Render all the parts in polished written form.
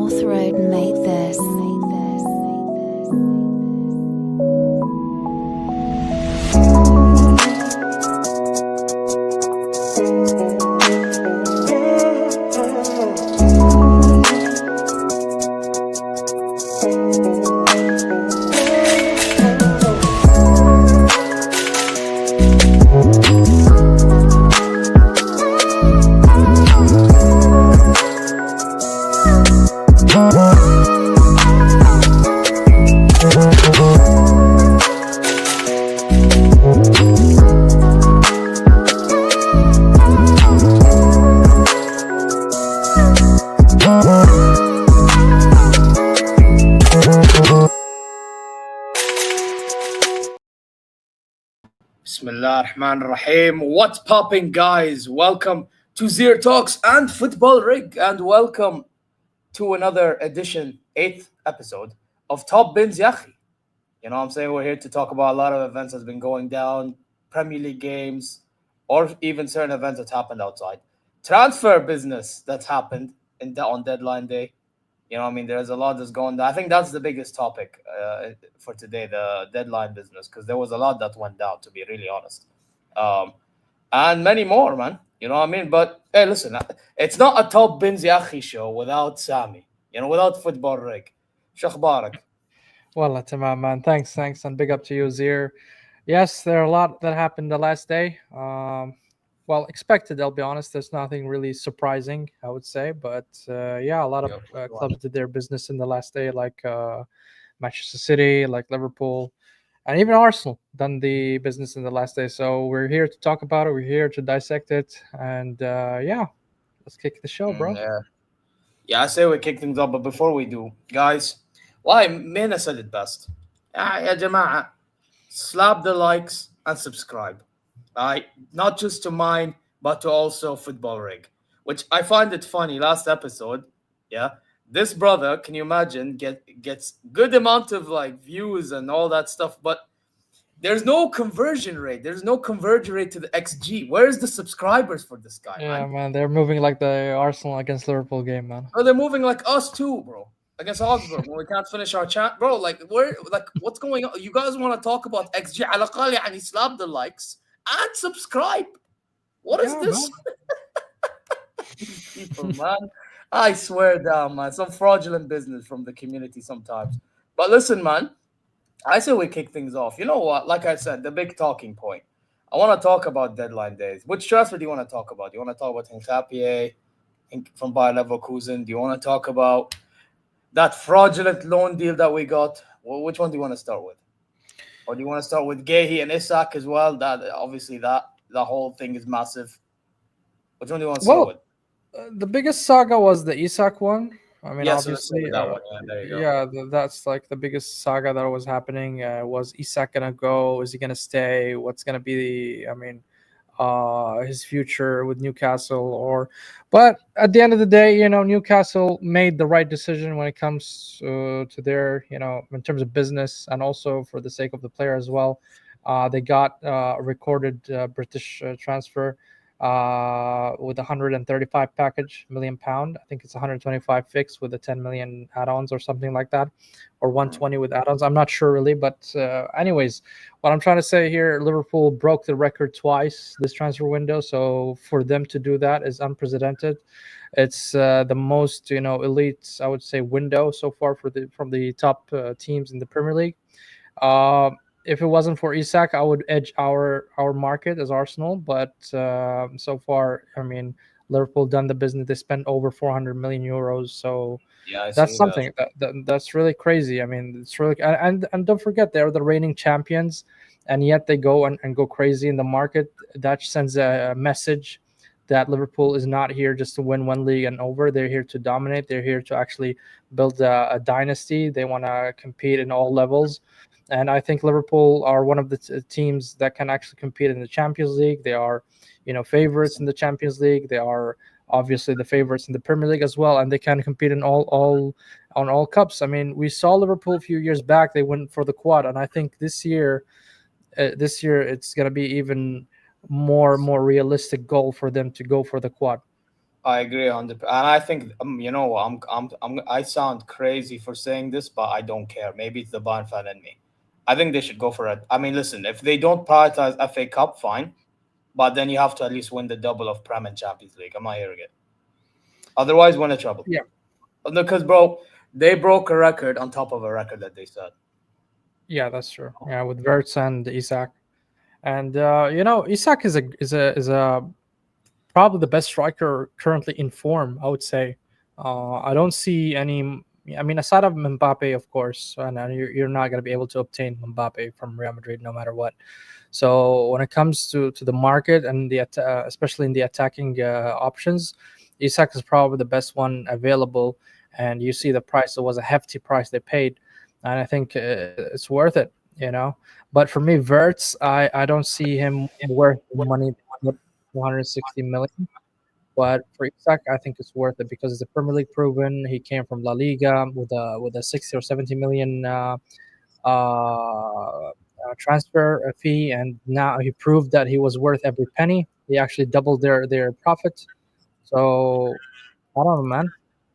North Road made this. Bismillah ar-Rahman ar-Rahim. What's popping, guys? Welcome to Zir Talks and Football Rig, and welcome to another edition, 8th episode of Top BINS YA AKHI. You know what I'm saying? We're here to talk about a lot of events that's been going down, Premier League games, or even certain events that happened outside. Transfer business that's happened on deadline day. You know what I mean? There's a lot that's going down. I think that's the biggest topic for today, the deadline business, because there was a lot that went down, to be really honest. And many more, man. You know what I mean? But, hey, listen, it's not a Top BINS YA AKHI show without Sami, without Football Rig. Shakhbarak. Wallah, tamam, man. Thanks. And big up to you, Zir. Yes, there are a lot that happened the last day. Well, expected, I'll be honest. There's nothing really surprising, I would say. But, yeah, a lot of clubs did their business in the last day, like Manchester City, like Liverpool, and even Arsenal done the business in the last day. So we're here to talk about it. We're here to dissect it. And, yeah, let's kick the show, bro. Yeah, I say we kick things up. But before we do, guys, why? Mina said it best. Ya Jama'a, slap the likes and subscribe. Not just to mine, but to also Football Rig, which I find it funny. Last episode, this brother, can you imagine, gets good amount of views and all that stuff, but there's no conversion rate. There's no conversion rate to the XG. Where's the subscribers for this guy, Yeah, man? man, they're moving like the Arsenal against Liverpool game, man. Bro, they're moving like us too, bro. Against Augsburg when we can't finish our chat, bro. What's going on? You guys want to talk about XG? على الأقل يعني slap the likes and subscribe. What is this? These people, man. I swear down, man. Some fraudulent business from the community sometimes. But listen, man. I say we kick things off. You know what? Like I said, the big talking point. I want to talk about deadline days. Which transfer do you want to talk about? Do you want to talk about Hincapié from Bayer Leverkusen? Do you want to talk about that fraudulent loan deal that we got? Well, which one do you want to start with? Or do you want to start with Guehi and Isak as well? That obviously that whole thing is massive. Which one do you want to start with? The biggest saga was the Isak one. I mean, Yes, obviously, that one. Yeah, there you go. That's like the biggest saga that was happening. Was Isak gonna go? Is he gonna stay? What's gonna be his future with Newcastle? But at the end of the day, Newcastle made the right decision when it comes to their, in terms of business and also for the sake of the player as well. They got a recorded British transfer with 135 million pound. I think it's 125 fixed with the 10 million add-ons or something like that, or 120 with add-ons. I'm not sure really, but anyways, what I'm trying to say here, Liverpool broke the record twice this transfer window, so for them to do that is unprecedented. It's the most elite, I would say, window so far from the top teams in the Premier League. If it wasn't for Isak, I would edge our market as Arsenal. But so far, I mean, Liverpool done the business. They spent over 400 million euros. So that's something that's really crazy. I mean, it's really and don't forget they're the reigning champions, and yet they go and go crazy in the market. That sends a message that Liverpool is not here just to win one league and over. They're here to dominate. They're here to actually build a dynasty. They want to compete in all levels. And I think Liverpool are one of the teams that can actually compete in the Champions League. They are, favorites in the Champions League. They are obviously the favorites in the Premier League as well, and they can compete in all cups. I mean, we saw Liverpool a few years back. They went for the quad, and I think this year it's going to be even more realistic goal for them to go for the quad. I agree on the, and I think I sound crazy for saying this, but I don't care. Maybe it's the Bayern fan in me. I think they should go for it. I mean, listen, if they don't prioritize FA Cup, fine, but then you have to at least win the double of Prem and Champions League. Am I hearing it? Otherwise, win a treble. Yeah, Because, bro, they broke a record on top of a record that they set. yeah, that's true. Yeah, with Verts and Isak, and Isak is a probably the best striker currently in form, I would say. I don't see any. I mean, aside of Mbappe, of course, and you're not going to be able to obtain Mbappe from Real Madrid no matter what. So when it comes to the market and especially in the attacking options, Isak is probably the best one available. And you see the price; it was a hefty price they paid, and I think it's worth it. But for me, Verts, I don't see him worth the money. 160 million. But for Isak, I think it's worth it because it's a Premier League proven. He came from La Liga with a 60 or 70 million transfer fee, and now he proved that he was worth every penny. He actually doubled their profit. So I don't know, man.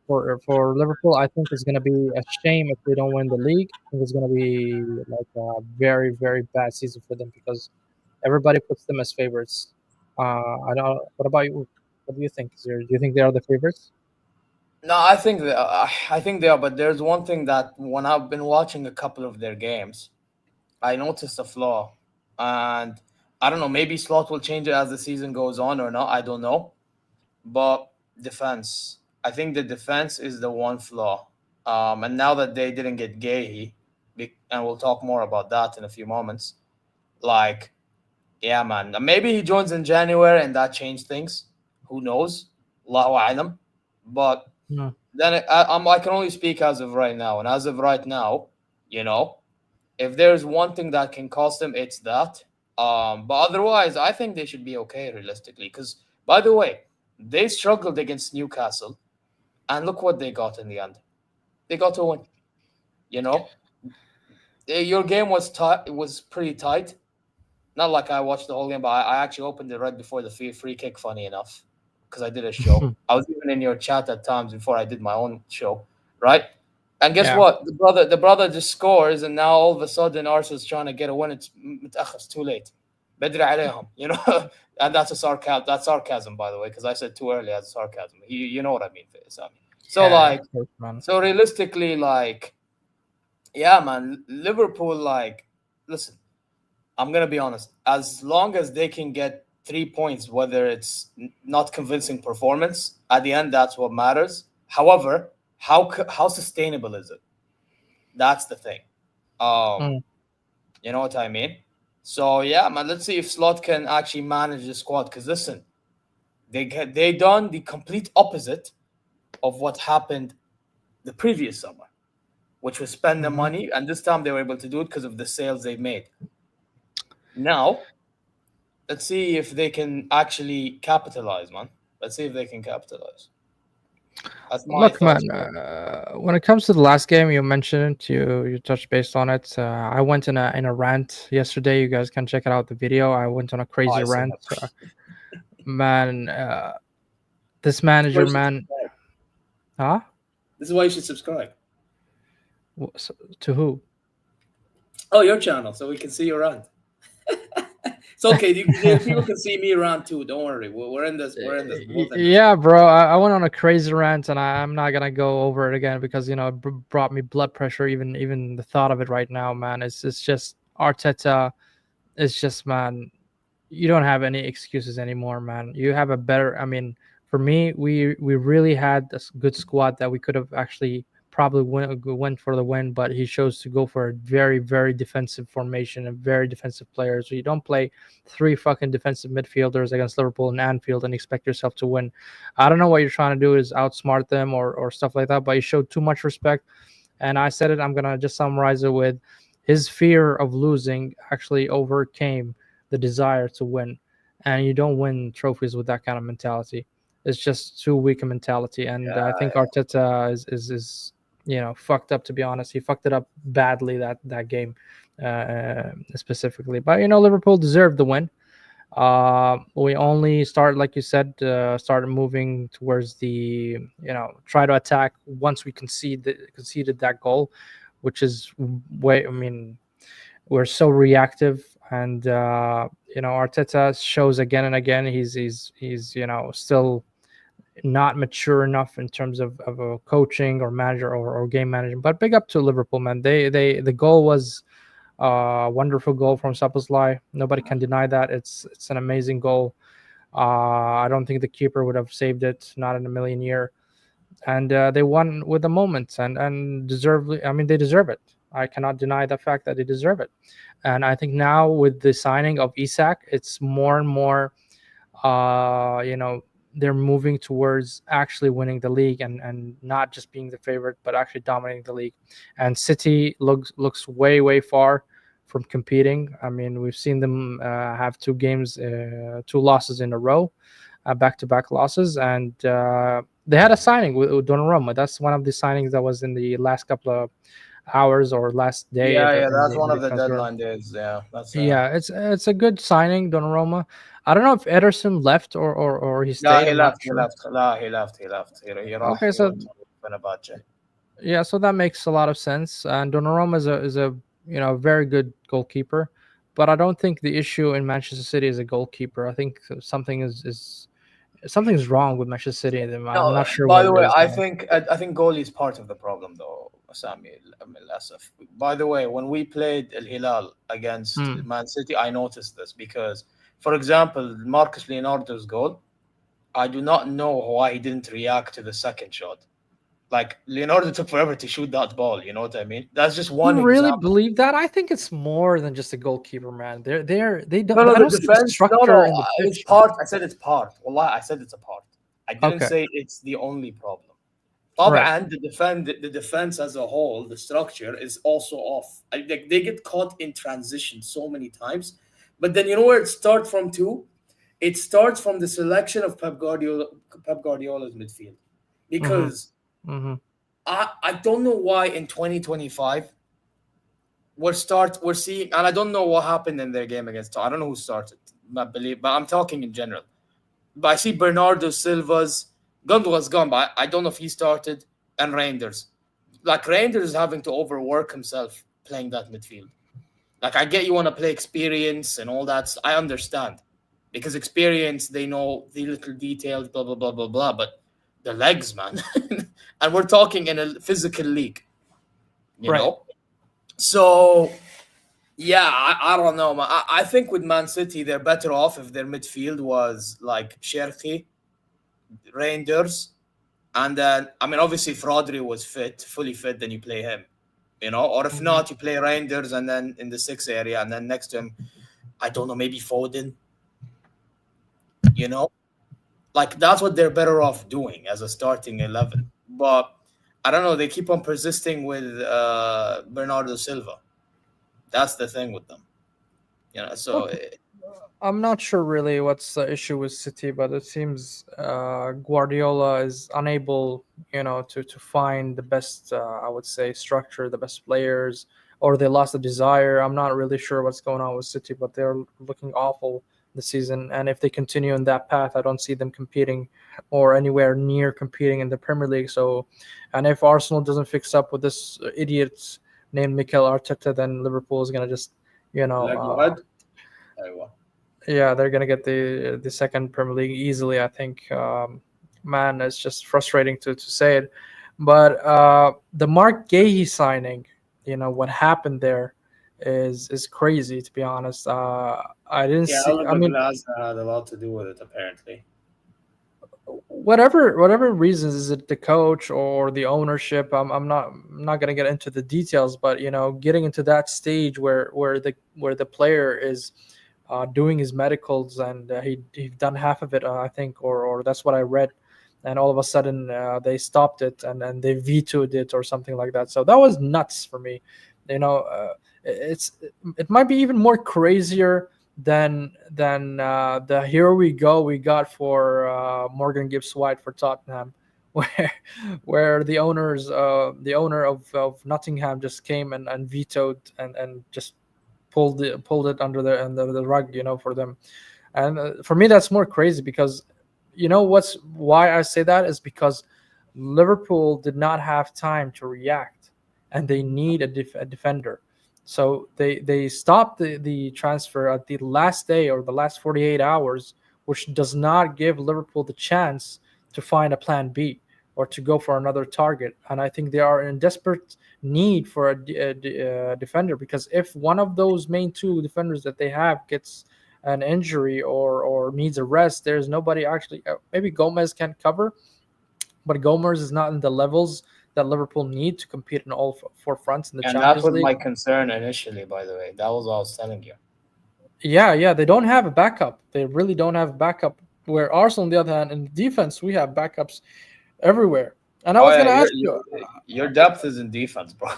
For Liverpool, I think it's gonna be a shame if they don't win the league. I think it's gonna be like a very very bad season for them because everybody puts them as favorites. I don't. What about you? What do you think? Do you think they are the favorites? No, I think they are. But there's one thing that when I've been watching a couple of their games, I noticed a flaw, and I don't know. Maybe Slot will change it as the season goes on or not. I don't know. But defense, I think the defense is the one flaw. And now that they didn't get Guehi, and we'll talk more about that in a few moments. Like, yeah, man, maybe he joins in January and that changed things. Who knows? Allahu alam. But No. then I can only speak as of right now, and as of right now, you know, if there's one thing that can cost them, it's that. But otherwise, I think they should be okay realistically. Because by the way, they struggled against Newcastle, and look what they got in the end. They got a win. You know, your game was tight. It was pretty tight. Not like I watched the whole game, but I actually opened it right before the free kick. Funny enough, because I did a show. I was even in your chat at times before I did my own show, right? And guess Yeah. what? The brother just scores, and now all of a sudden Arsenal's trying to get a win. It's too late. بدري عليهم, you know, and that's a sarcasm. That's sarcasm, by the way, because I said too early as sarcasm. You know what I mean, Sami. So Yeah, like, of course, man. so realistically, like, yeah, man, Liverpool, like, listen, I'm gonna be honest. As long as they can get 3 points, whether it's not convincing performance, at the end, that's what matters. However, how sustainable is it? That's the thing. Um, Mm. you know what I mean? So yeah, man. Let's see if Slot can actually manage the squad. Because listen, they done the complete opposite of what happened the previous summer, which was spend the Mhm. money, and this time they were able to do it because of the sales they made. Now let's see if they can actually capitalize, man. Let's see if they can capitalize. That's my Look, thoughts, man. bro. When it comes to the last game, you mentioned you touched based on it. I went in a rant yesterday. You guys can check it out the video. I went on a Oh, crazy I see rant, that. man. This This is why manager, you should man. subscribe. Huh? This is why you should subscribe. To who? Oh, your channel, so we can see your rant. It's okay. People can see me around too. Don't worry. We're in this. We're in this. Both in this. Yeah, bro. I went on a crazy rant, and I'm not gonna go over it again because it brought me blood pressure. Even the thought of it right now, man. It's just Arteta. It's just, man. You don't have any excuses anymore, man. You have a better. I mean, for me, we really had a good squad that we could have actually probably went for the win, but he chose to go for a very very defensive formation and very defensive players. So you don't play three fucking defensive midfielders against Liverpool and Anfield and expect yourself to win. I don't know what you're trying to do is outsmart them or stuff like that, but you showed too much respect. And I said it. I'm gonna just summarize it with his fear of losing actually overcame the desire to win. And you don't win trophies with that kind of mentality. It's just too weak a mentality. And I think Yeah. Arteta is fucked up, to be honest. He fucked it up badly that game specifically. But Liverpool deserved the win. We only started, like you said, started moving towards try to attack once we conceded that goal, which is way. I mean, we're so reactive, and Arteta shows again and again he's still not mature enough in terms of a coaching or manager or game management. But big up to Liverpool, man. The goal was a wonderful goal from Szoboszlai. Nobody can deny that. It's an amazing goal. I don't think the keeper would have saved it, not in a million year. And they won with the moment, and deservedly. I mean, they deserve it. I cannot deny the fact that they deserve it. And I think now with the signing of Isak, it's more and more, uh, you know, they're moving towards actually winning the league, and not just being the favorite, but actually dominating the league. And City looks way far from competing. I mean, we've seen them have two losses in a row, back-to-back losses, and they had a signing with Donnarumma. That's one of the signings that was in the last couple of hours or last day Yeah, yeah, in that's the, one in of the the transfer. deadline days. Yeah, that's Yeah, it's a good signing, Donnarumma. I don't know if Ederson left or he yeah. stayed. He I'm not left. He sure. left. La, he left. He left. Okay, He so went to Fenerbahce. yeah, so that makes a lot of sense. And Donnarumma is a very good goalkeeper, but I don't think the issue in Manchester City is a goalkeeper. I think something's wrong with Manchester City. I'm No, not sure by what the it way, is. I think goalie is part of the problem, though, Sami. Asaf. By the way, when we played Al Hilal against Hmm. Man City, I noticed this because, for example, Marcus Leonardo's goal, I do not know why he didn't react to the second shot. Like Leonardo took forever to shoot that ball. You know what I mean? That's just You one really example. believe that? I think it's more than just a goalkeeper, man. They No, don't. no, I the don't see the defense. No, structure no, in the it's pitch. part. I said it's part. Wallah, I said it's a part. I didn't Okay, say it's the only problem. right. طبعا the defense as a whole, the structure is also off. They get caught in transition so many times, but then you know where it starts from too. It starts from the selection of Pep Guardiola's midfield, Mm-hmm. because Mm-hmm. I don't know why in 2025 we're seeing, and I don't know what happened in their game against. I don't know who started, but I'm talking in general. But I see Bernardo Silva's Gundogan's gone, but I don't know if he started, and Reinders. Like Reinders is having to overwork himself playing that midfield. Like I get you want to play experience and all that. I understand because experience, they know the little details, blah blah blah blah blah. But the legs, man, and we're talking in a physical league, you Right. know. So yeah, I don't know, man. I think with Man City, they're better off if their midfield was like Cherki, Reinders, and then I mean, obviously, if Rodri was fit, fully fit, then you play him, you know. Or if Mm-hmm. not, you play Reinders, and then in the six area, and then next to him, I don't know, maybe Foden, you know. Like that's what they're better off doing as a starting 11. But I don't know. They keep on persisting with Bernardo Silva. That's the thing with them, you know. So Okay. I'm not sure really what's the issue with City, but it seems Guardiola is unable, to find the best, I would say, structure, the best players, or they lost the desire. I'm not really sure what's going on with City, but they're looking awful this season. And if they continue in that path, I don't see them competing or anywhere near competing in the Premier League. So, and if Arsenal doesn't fix up with this idiot named Mikel Arteta, then Liverpool is gonna just, you know. leg Uh, واحد. ايوه. yeah, they're gonna get the second Premier League easily. I think. Man, it's just frustrating to say it, but the Mark Guehi signing, what happened there, is crazy to be honest. I didn't Yeah, see. I Oliver mean, Glasner had a lot to do with it, apparently. whatever reasons, is it the coach or the ownership? I'm not gonna get into the details, but getting into that stage where the player is doing his medicals, and he done half of it, I think, or that's what I read, and all of a sudden they stopped it, and they vetoed it or something like that. So that was nuts for me. It's it might be even more crazier than the here we go we got for Morgan Gibbs White for Tottenham, where the owner of Nottingham just came and vetoed and just pulled it under the rug, for them. And for me, that's more crazy because what's why I say that is because Liverpool did not have time to react, and they need a defender. So they stopped the transfer at the last day or the last 48 hours, which does not give Liverpool the chance to find a plan B or to go for another target. And I think they are in desperate need for a defender, because if one of those main two defenders that they have gets an injury or needs a rest, there's nobody actually. Maybe Gomez can cover, but Gomez is not in the levels that Liverpool need to compete in all four fronts in the And that Champions was League. my concern initially, by the way. That was what I was telling you. Yeah, they don't have a backup. They really don't have a backup. Where Arsenal, on the other hand, in defense, we have backups everywhere. And I Oh was yeah, gonna ask you, your depth is in defense, bro.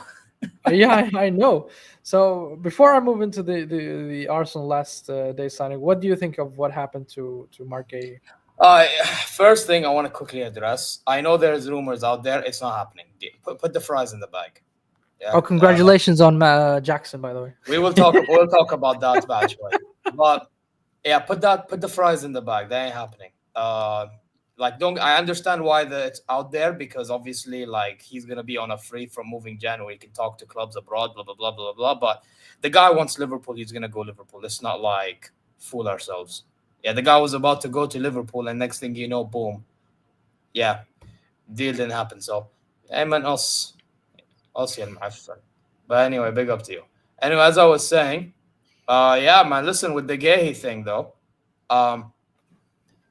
yeah, I know. So before I move into the Arsenal last day signing, what do you think of what happened to Mark Guehi? Uh, First thing I want to quickly address. I know there's rumors out there. It's not happening. Put the fries in the bag. Oh, Yeah. congratulations on Jackson, by the way. We'll talk about that eventually. But yeah, put the fries in the bag. That ain't happening. Like don't I understand why it's out there, because obviously like he's gonna be on a free from moving January. He can talk to clubs abroad, blah blah blah blah blah. But the guy wants Liverpool. He's gonna go Liverpool. Let's not like fool ourselves. Yeah, the guy was about to go to Liverpool, and next thing you know, boom. Yeah, deal didn't happen. So, hey man, us here, my friend. But anyway, big up to you. Anyway, as I was saying, yeah, man. Listen, with the Guehi thing though, um,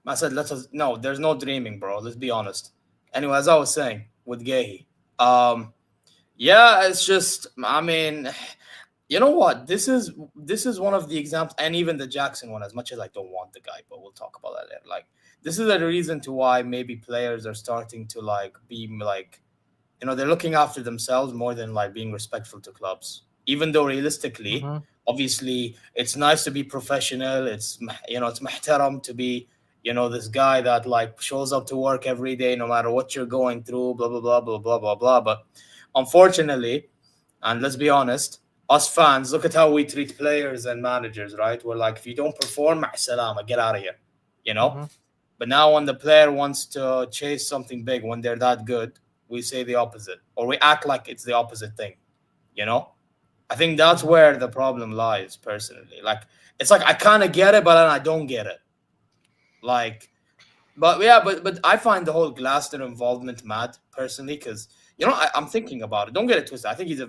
I said let's no, there's no dreaming, bro. Let's be honest. Anyway, as I was saying with Guehi, um, yeah, it's just, I mean, you know what? This is one of the examples, and even the Jackson one. As much as I don't want the guy, but we'll talk about that later. Like, this is a reason to why maybe players are starting to like be like, they're looking after themselves more than like being respectful to clubs. Even though realistically, Mhm. obviously, it's nice to be professional. It's محترم to be, this guy that like shows up to work every day, no matter what you're going through, blah blah blah blah blah blah blah. But unfortunately, and let's be honest, us fans, look at how we treat players and managers, right? We're like, if you don't perform, مع السلامة, get out of here, you know? Mhm. But now when the player wants to chase something big, when they're that good, we say the opposite, or we act like it's the opposite thing, you know? I think that's Mhm. where the problem lies, personally. Like, it's like I kind of get it, but then I don't get it. Like, but yeah, but I find the whole Glasner involvement mad personally, because I'm thinking about it. Don't get it twisted. I think he's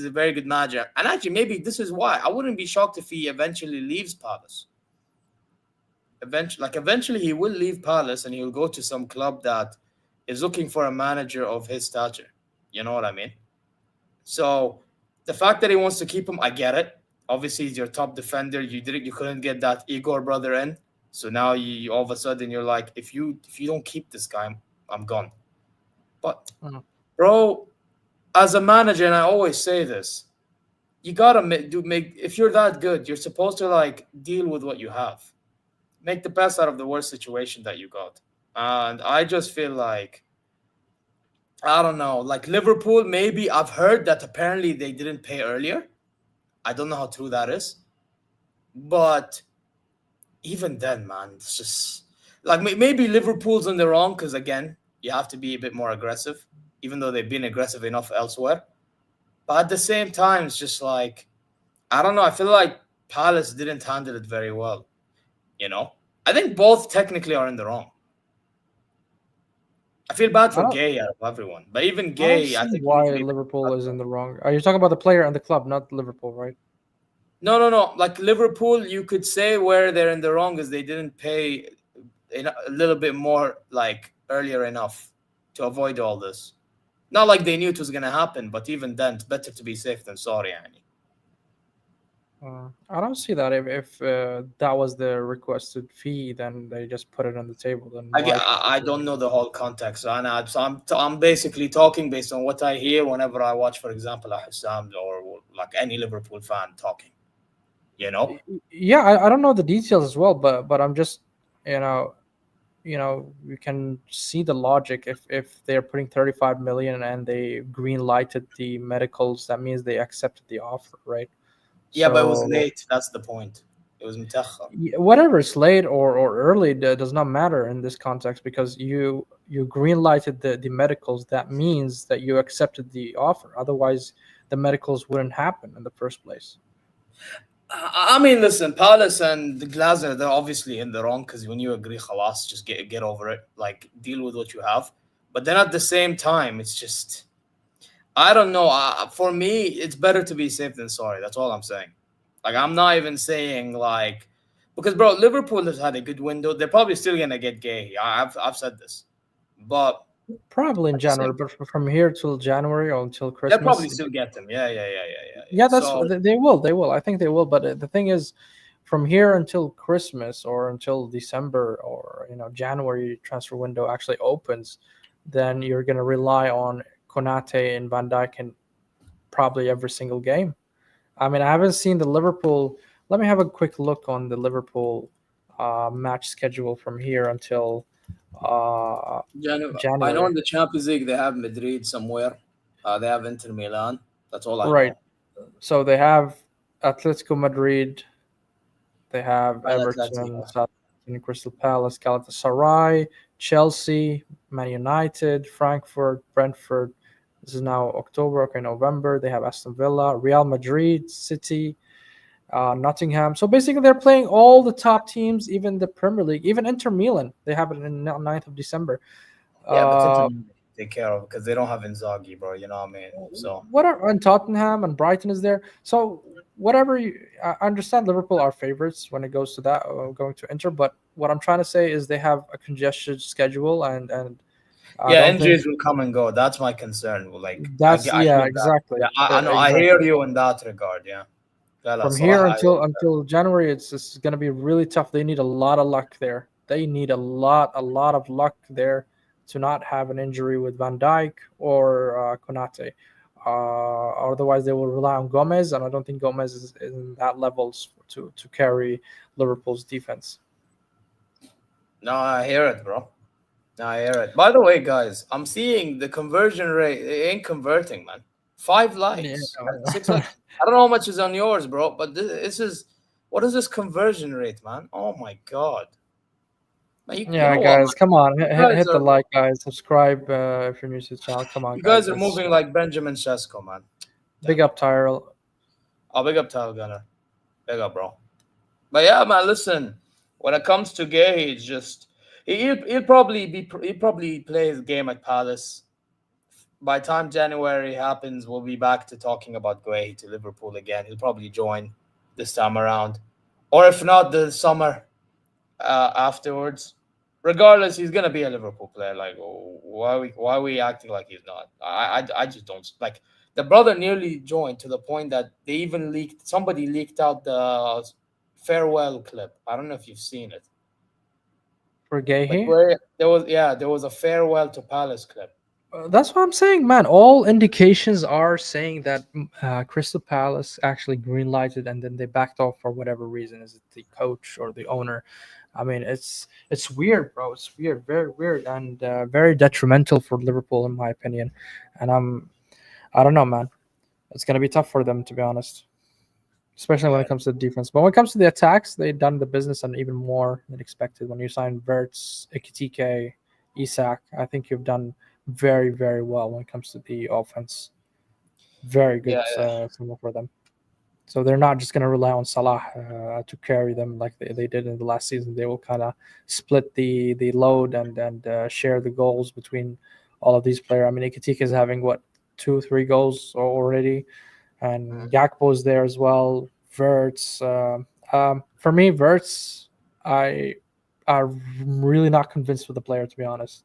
a very good manager, and actually maybe this is why I wouldn't be shocked if he eventually leaves Palace. Eventually he will leave Palace and he'll go to some club that is looking for a manager of his stature. You know what I mean? So the fact that he wants to keep him, I get it. Obviously, he's your top defender. You couldn't get that Igor brother in, so now you all of a sudden you're like, if you don't keep this guy, I'm gone. But Mhm. bro, as a manager, and I always say this, you gotta make if you're that good, you're supposed to like deal with what you have, make the best out of the worst situation that you got. And I just feel like, I don't know, like Liverpool. Maybe I've heard that apparently they didn't pay earlier. I don't know how true that is, but even then, man, it's just like maybe Liverpool's in the wrong, because again, you have to be a bit more aggressive, even though they've been aggressive enough elsewhere. But at the same time, it's just like, I don't know. I feel like Palace didn't handle it very well. You know, I think both technically are in the wrong. I feel bad I for don't Gay out of everyone, but even I don't Gay, I see think he needs why to be. Liverpool is in the wrong. Are you talking about the player and the club, not Liverpool, right? No, no, no. Like Liverpool, you could say where they're in the wrong is they didn't pay a little bit more like earlier enough to avoid all this. Not like they knew it was gonna happen, but even then, it's better to be safe than sorry, Annie. I don't see that. If that was the requested fee, then they just put it on the table. Then I, why should I they I do don't know the whole context, so I'm basically talking based on what I hear whenever I watch, for example, a Hussam or like any Liverpool fan talking. You know, it? Yeah, I don't know the details as well, but I'm just you know you can see the logic. If they're putting 35 million and they green lighted the medicals, that means they accepted the offer, right? yeah, but it was So late. That's the point. It was متأخر. Whatever it's late or early does not matter in this context, because you green lighted the medicals. That means that you accepted the offer. Otherwise, the medicals wouldn't happen in the first place. I mean, listen, Palace and the Glazer, they're obviously in the wrong because when you agree, خلاص, just get over it. Like, deal with what you have. But then at the same time, it's just, I don't know. For me, it's better to be safe than sorry. That's all I'm saying. Like, I'm not even saying, like, because, bro, Liverpool has had a good window. They're probably still going to get Guehi. I've said this. But Probably in at the same, January, but from here till January or until they'll probably Christmas, still get them. Yeah. yeah, So, they will. They will. I think they will. But the thing is, from here until Christmas or until December or January transfer window actually opens, then you're gonna rely on Konate and Van Dijk in probably every single game. I mean, I haven't seen the Liverpool. Let me have a quick look on the Liverpool match schedule from here until I know in January. the Champions League they have Madrid somewhere. They have Inter Milan. That's all I Right. know. So they have Atletico Madrid. They have And Everton, Atletico. Southampton, Crystal Palace, Galatasaray, Chelsea, Man United, Frankfurt, Brentford. This is now October, okay, November. They have Aston Villa, Real Madrid, City, Nottingham. So basically, they're playing all the top teams, even the Premier League, even Inter Milan. They have it in 9th of December. Yeah, but Inter Uh, Milan they take care of because they don't have Inzaghi, bro. You know what I mean? So what are and Tottenham and Brighton is there. So whatever I understand, Liverpool are favorites when it goes to that going to Inter. But what I'm trying to say is they have a congested schedule, and I yeah, don't think injuries will come and go. That's my concern. Like that's I yeah hear that. exactly Yeah, I know. I hear exactly. you in that regard. Yeah. Yeah, لا, From here صراحة I hear until January, it's going to be really tough. They need a lot of luck there. They need a lot of luck there to not have an injury with Van Dijk or Konate. Otherwise, they will rely on Gomez, and I don't think Gomez is in that levels to carry Liverpool's defense. No, I hear it, bro. No, I hear it. By the way, guys, I'm seeing the conversion rate. It ain't converting, man. Five Yeah. likes, 600. I don't know how much is on yours, bro, but this is what is this conversion rate, man? Oh my god, man! You Yeah, know what, guys, man? come on, You guys hit the are like, guys, subscribe if you're new to the channel. Come on, you guys, guys are let's moving like Benjamin Sesko, man. big Damn it. up Tyrell. I'll big up Tyler Gunner. Big up, bro. But yeah, man, listen. When it comes to Gay, it's just he'll probably play his game at Palace. By the time January happens, we'll be back to talking about Guehi to Liverpool again. He'll probably join this time around, or if not, the summer afterwards. Regardless, he's gonna be a Liverpool player. Like, why are we acting like he's not? I just don't like. The brother nearly joined to the point that they even leaked. Somebody leaked out the farewell clip. I don't know if you've seen it. For Like Guehi. where there was a farewell to Palace clip. That's what I'm saying, man. All indications are saying that Crystal Palace actually greenlighted and then they backed off for whatever reason. Is it the coach or the owner? I mean, it's weird, bro. It's weird, very weird, and very detrimental for Liverpool, in my opinion. And I don't know, man. It's gonna be tough for them, to be honest, especially when Yeah, it comes to the defense. But when it comes to the attacks, they've done the business and even more than expected. When you sign Verts, Ikitike, Isak, I think you've done very, very well when it comes to the offense. Very good yeah, signal for them. So they're not just going to rely on Salah to carry them like they did in the last season. They will kind of split the load and share the goals between all of these players. I mean, Ikitike is having what 2-3 goals already, yeah. and Gakpo is there as well. Verts, for me, Verts, I I'm really not convinced with the player, to be honest.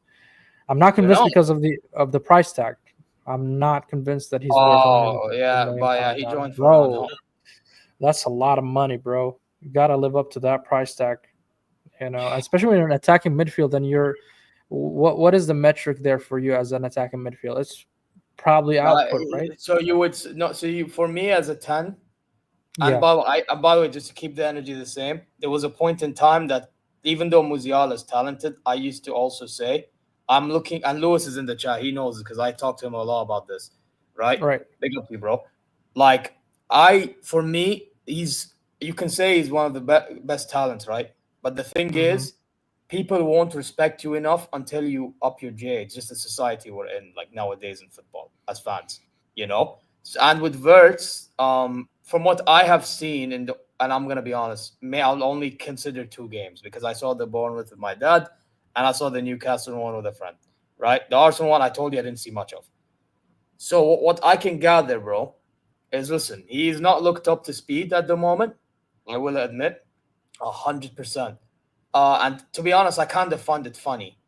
I'm not You convinced know? because of the price tag. I'm not convinced that he's worth Oh 150 yeah, million but yeah, pounds. he joined for an Bro, that's a lot of money, bro. You gotta live up to that price tag. Especially when you're an attacking midfield, then you're what is the metric there for you as an attacking midfield? It's probably Uh, output, right? so you would no. So you for me as a 10. And Yeah, by the way, just to keep the energy the same, there was a point in time that even though Musiala is talented, I used to also say I'm looking. And Lewis is in the chat; he knows because I talked to him a lot about this. Right? right. Big up you, bro. Like for me, you can say he's one of the best talents, right? But the thing Mm-hmm. is, people won't respect you enough until you up your J. It's just the society we're in, like nowadays in football as fans, you know. And with Verts, from what I have seen, and I'm gonna be honest, may I'll only consider two games because I saw the Bournemouth with my dad, and I saw the Newcastle one with a friend. Right, the Arsenal one I told you I didn't see much of. So what I can gather, bro, is listen, he's not looked up to speed at the moment. I will admit, 100%. And to be honest, I kind of find it funny,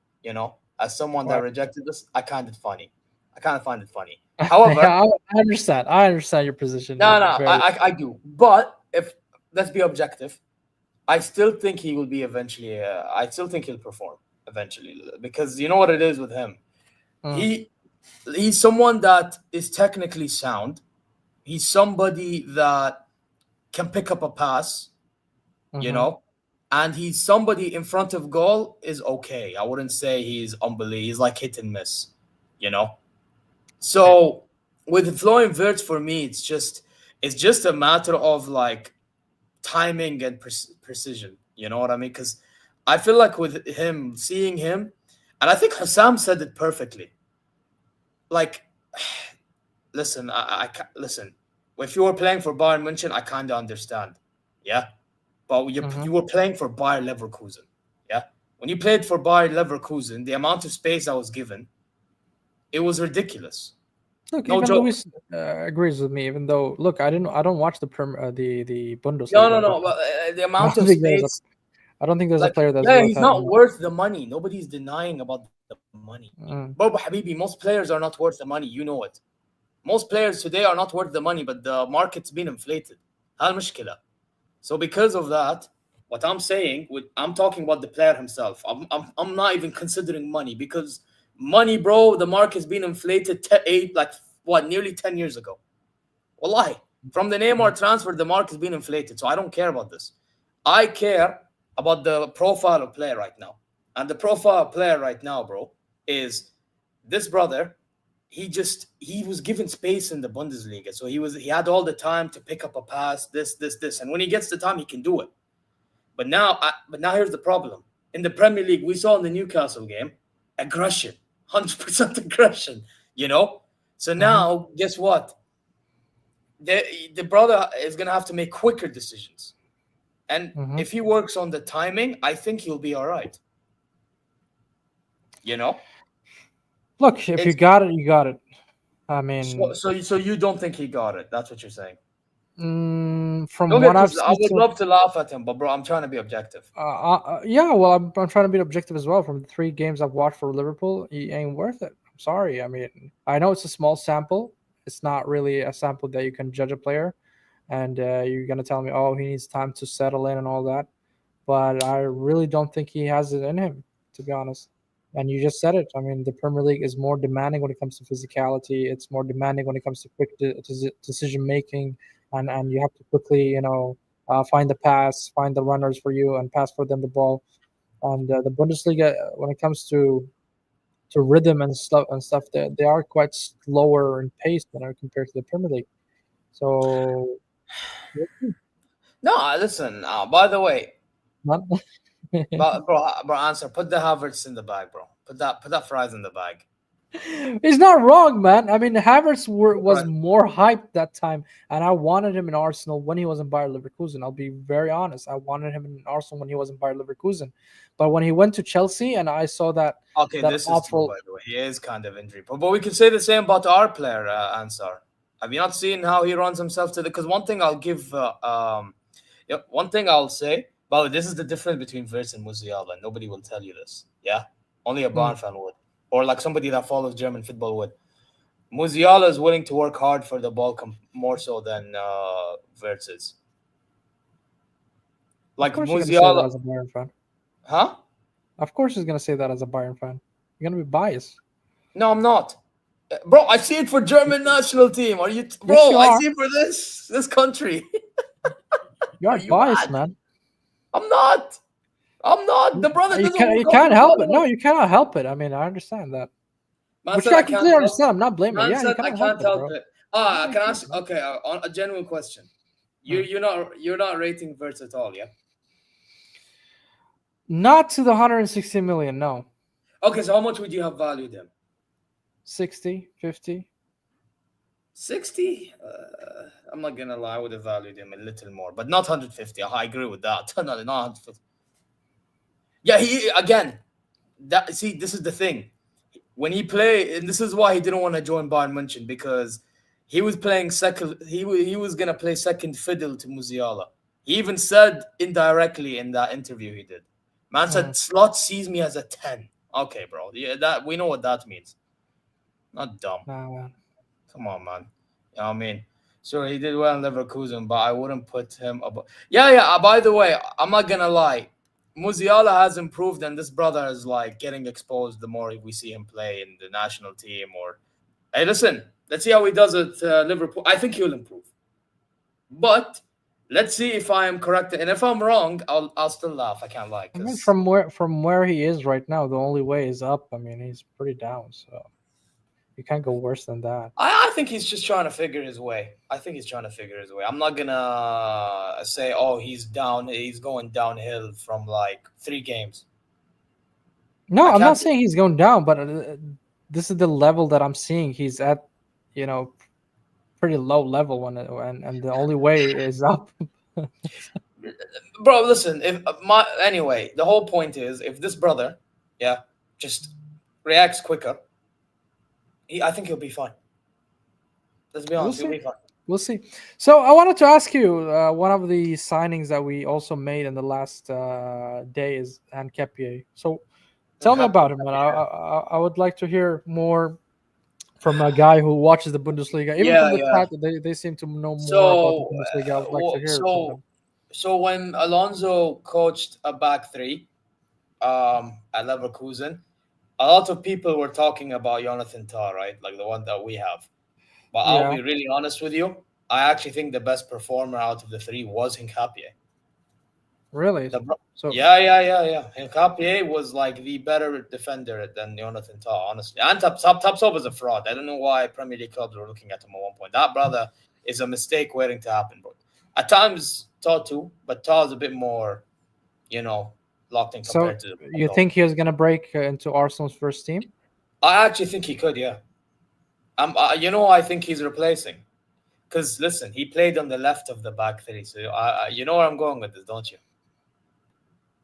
as someone that Right. rejected this, I kind of funny. I kind of find it funny. However, Yeah, I understand. I understand your position no, no, very. I do. But if let's be objective, I still think he will be eventually. I still think he'll perform eventually because you know what it is with him. Mm, He he's someone that is technically sound. He's somebody that can pick up a pass, you mm-hmm. know, and he's somebody in front of goal is okay. I wouldn't say he's unbelievable. He's like hit and miss, you know. Okay. So with Florian Wirtz, for me, it's just a matter of like timing and precision. You know what I mean? Because I feel like with him, seeing him, and I think Hassam said it perfectly. Like, listen, listen. If you were playing for Bayern München, I kind of understand. Yeah, but Mm-hmm. you were playing for Bayer Leverkusen. Yeah, when you played for Bayer Leverkusen, the amount of space I was given, it was ridiculous. Look, No even joke. Luis agrees with me. Even though, look, I don't watch the No, no, Bundesliga, but no. But, the I amount don't of think there's a space, I don't think there's a like, player that's yeah, worth he's not having. worth the money. Nobody's denying about the money. Mm, Bro, Habibi, most players are not worth the money. You know it. Most players today are not worth the money, but the market's been inflated. هذا المشكلة. So because of that, what I'm saying, I'm talking about the player himself. I'm not even considering money because money, bro, the market's been inflated like what, nearly 10 years ago. Wallahi. From the mm, Neymar transfer, the market's been inflated. So I don't care about this. I care about the profile of player right now. And the profile of player right now, bro, is this brother. He was given space in the Bundesliga. So he had all the time to pick up a pass, this. And when he gets the time, he can do it. But now here's the problem. In the Premier League, we saw in the Newcastle game, aggression, 100% aggression, you know? So mm-hmm. now, guess what? The brother is going to have to make quicker decisions. And Mm-hmm. if he works on the timing, I think he'll be all right. You know? Look, if you It's got it, you got it. I so mean, so so you don't think he got it. That's what you're saying. from Don't get what I've twisted. I seen would so. love to laugh at him, but bro, I'm trying to be objective. Yeah, well, I'm trying to be objective as well. From the 3 games I've watched for Liverpool, he ain't worth it. I'm sorry. I mean, I know it's a small sample. It's not really a sample that you can judge a player, and you're gonna tell me, oh, he needs time to settle in and all that. But I really don't think he has it in him, to be honest. And you just said it. I mean, the Premier League is more demanding when it comes to physicality. It's more demanding when it comes to quick decision making, and you have to quickly, find the pass, find the runners for you, and pass for them the ball. And the Bundesliga, when it comes to rhythm and stuff, they are quite slower in pace when compared to the Premier League. So, No, listen. By the way, not, bro, answer. Put the Havertz in the bag, bro. Put that fries in the bag. he's not wrong, man. I mean, Havertz was Right. more hyped that time, and I wanted him in Arsenal when he was in Bayer Leverkusen. I'll be very honest. I wanted him in Arsenal when he was in Bayer Leverkusen, but when he went to Chelsea, and I saw Okay, that this is true, by awful. the way. He is kind of injury prone. But we can say the same about our player, Ansar. Have you not seen how he runs himself to the? Because one thing I'll give, yeah, one thing I'll say, but this is the difference between Verts and Musiala. And nobody will tell you this. Yeah, only a Mm, Bayern fan would, or like somebody that follows German football would. Musiala is willing to work hard for the ball more so than Verts is. of Like course, you're gonna say that Musiala, as a Bayern fan. huh? Of course, he's gonna say that as a Bayern fan. You're gonna be biased. No, I'm not. Bro, I see it for German national team. Are you, Yes, bro? you I are. see it for this country. You Are are you biased, mad? man. I'm not. I'm not. The brother You doesn't can work you hard can't enough help it. at No, all. you cannot help it. I mean, I understand that, Man which said I I can't completely help. understand. I'm not blaming it. Man Yeah, you said I cannot help can't it, help bro. it. Yeah, I you can can't, ask. man. Okay, on a genuine question. You're not rating Verts at all, yeah? Not to the 160 million, no. Okay, so how much would you have valued him? 60, 50. 60? I'm not gonna lie, I would have valued him a little more, but not 150. I agree with that. No, not 150. Yeah, he again. This is the thing. When he play, and this is why he didn't want to join Bayern München, because he was playing second. He was gonna play second fiddle to Musiala. He even said indirectly in that interview he did. Man said Slot sees me as a 10. Okay, bro. Yeah, that we know what that means. Not dumb. Nah, man. Come on, man. You know what I mean? Sure, he did well in Leverkusen, but I wouldn't put him above. Yeah, yeah. By the way, I'm not gonna lie. Musiala has improved, and this brother is like getting exposed the more we see him play in the national team. Or, hey, listen, let's see how he does at Liverpool. I think he'll improve, but let's see if I am correct. And if I'm wrong, I'll still laugh. I can't lie. I mean, from where he is right now, the only way is up. I mean, he's pretty down, so you can't go worse than that. I think he's just trying to figure his way. I'm not gonna say, oh, he's down. He's going downhill from like 3 games. No, I'm not saying he's going down, but this is the level that I'm seeing. He's at, pretty low level, and the only way is up. Bro, listen. Anyway, the whole point is, if this brother, just reacts quicker, I think he'll be fine. Let's be honest, he'll be fine. We'll see. So I wanted to ask you, one of the signings that we also made in the last day is Nketiah. So tell me about him, man. I would like to hear more from a guy who watches the Bundesliga. Even from the chat, they seem to know more about the Bundesliga. I would like to hear from them. So when Alonso coached a back three at Leverkusen, a lot of people were talking about Jonathan Tah, right? Like the one that we have. But I'll be really honest with you. I actually think the best performer out of the 3 was Nketiah. Really? Yeah. Nketiah was like the better defender than Jonathan Tah, honestly. And Tapsoba was a fraud. I don't know why Premier League clubs were looking at him at one point. That brother is a mistake waiting to happen, bro. At times, Tah too, but Tah is a bit more, locked in compared to. You think he was going to break into Arsenal's first team? I actually think he could, yeah. I think he's replacing. Because, listen, he played on the left of the back 3. So, you know where I'm going with this, don't you?